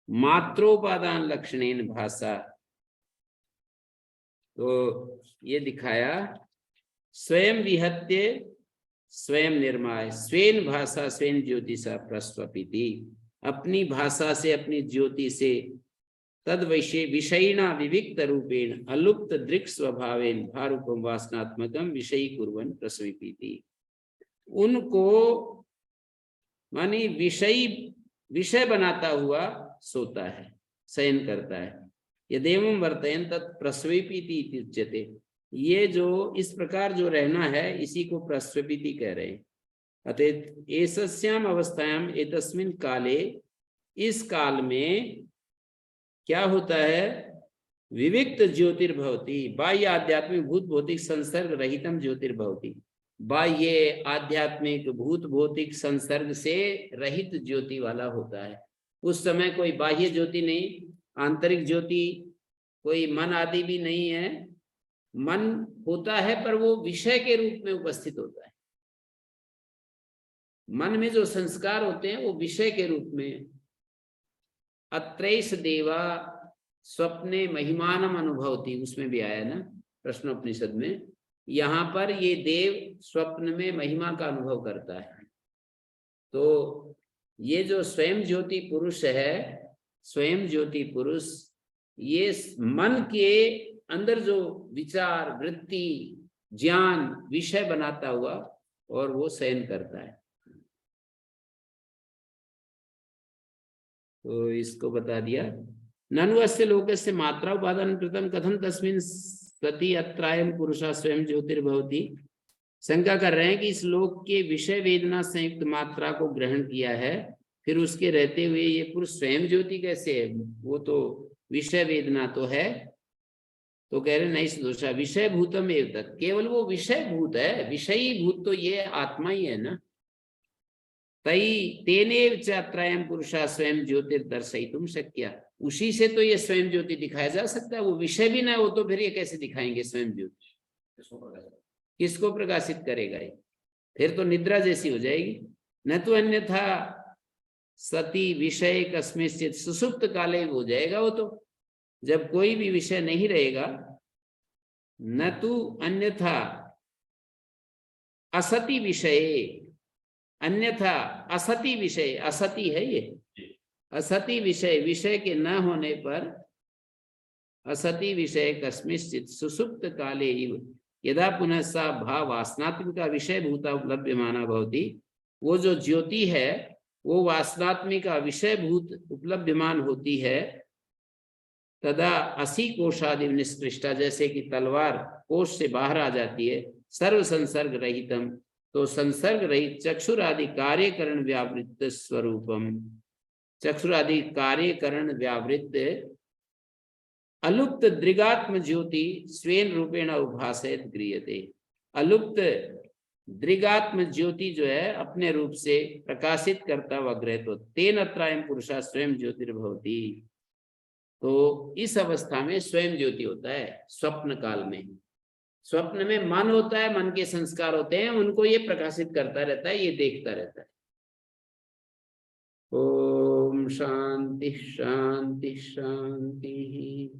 Speaker 1: मात्रोपादान लक्षणेन भाषा। तो ये दिखाया स्वयं विहत्य स्वयं निर्माय, स्वेन भाषा स्वेन ज्योतिषा प्रस्वपिति, अपनी भाषा से अपनी ज्योति से तद विषयिणा विविक्त रूपेण अलुप्त दृक् स्वभावेन भारूपम वासनात्मकम विषयी कुर्वन् प्रस्वपिति। उनको मानी विषय बनाता हुआ सोता है, शयन करता है। यदेवं वर्तयन् तत् प्रस्वपिति इति उच्यते। ये जो इस प्रकार जो रहना है इसी को प्रस्वपिति कह रहे हैं। अतः एतस्याम अवस्थायाम एतस्मिन् काले, इस काल में क्या होता है, विविक्त ज्योतिर्भवति, बाह्य आध्यात्मिक भूत भौतिक संसर्ग रहितम ज्योतिर्भवति, बाह्य आध्यात्मिक भूत भौतिक संसर्ग से रहित ज्योति वाला होता है। उस समय कोई बाह्य ज्योति नहीं, आंतरिक ज्योति, कोई मन आदि भी नहीं है। मन होता है पर वो विषय के रूप में उपस्थित होता है। मन में जो संस्कार होते हैं वो विषय के रूप में। अत्रैष देवा स्वप्ने महिमानम अनुभवति, उसमें भी आया ना प्रश्नोपनिषद में। यहाँ पर ये देव स्वप्न में महिमा का अनुभव करता है। तो ये जो स्वयं ज्योति पुरुष है, स्वयं ज्योति पुरुष, ये मन के अंदर जो विचार वृत्ति ज्ञान विषय बनाता हुआ और वो शयन करता है। तो इसको बता दिया। ननु अस्य लोकस्य मात्रा उपादान कृतम कथम तस्मिन् सति अत्रायम पुरुषा स्वयं ज्योतिर्भवति। शंका कर रहे हैं कि इस लोक के विषय वेदना संयुक्त मात्रा को ग्रहण किया है, फिर उसके रहते हुए ये पुरुष स्वयं ज्योति कैसे है? वो तो विषय वेदना तो है। तो कह रहे नहीं दोषा विषय भूतम एव तत्, केवल वो विषय भूत है, विषयी भूत तो ये आत्मा ही है ना। तई तेनेव च अत्रायम पुरुषा स्वयं ज्योतिर्दर्शयितुम शक्या, उसी से तो ये स्वयं ज्योति दिखाया जा सकता है। वो विषय भी ना हो तो फिर ये कैसे दिखाएंगे स्वयं ज्योति? किसको प्रकाशित करेगा ये? फिर तो निद्रा जैसी हो जाएगी। न तो अन्यथा सती विषय कस्मिंश्चित् सुसुप्त काले हो जाएगा वो तो, जब कोई भी विषय नहीं रहेगा। न तो अन्यथा असति विषय, अन्यथा असति विषय, असति है ये, असति विषय, विषय के न होने पर असति विषय कस्मिंश्चित् सुसुप्त काले यदा पुनः सा भाव वासनात्मिका विषय भूता उपलभ्यमाना भवति, वो जो ज्योति है वो वासनात्मिका विषय भूत उपलब्धमान होती है। तदा असी कोशादि निष्कृष्टा, जैसे कि तलवार कोश से बाहर आ जाती है, सर्व संसर्ग रहितम, तो संसर्ग रहित चक्षुरादि कार्यकरण व्यावृत्त स्वरूपम, चक्षुरादि कार्यकरण व्यावृत्त अलुप्त दृगात्म ज्योति स्वेन रूपेण उभासयत गृह्यते। अलुप्त दृगात्म ज्योति जो है अपने रूप से प्रकाशित करता हुआ ग्रहित हो। तेन अत्रायम पुरुषा स्वयं ज्योतिर्भवति, तो इस अवस्था में स्वयं ज्योति होता है। स्वप्न काल में, स्वप्न में मन होता है, मन के संस्कार होते हैं, उनको ये प्रकाशित करता रहता है, ये देखता रहता है। ओम शांति शांति शांति।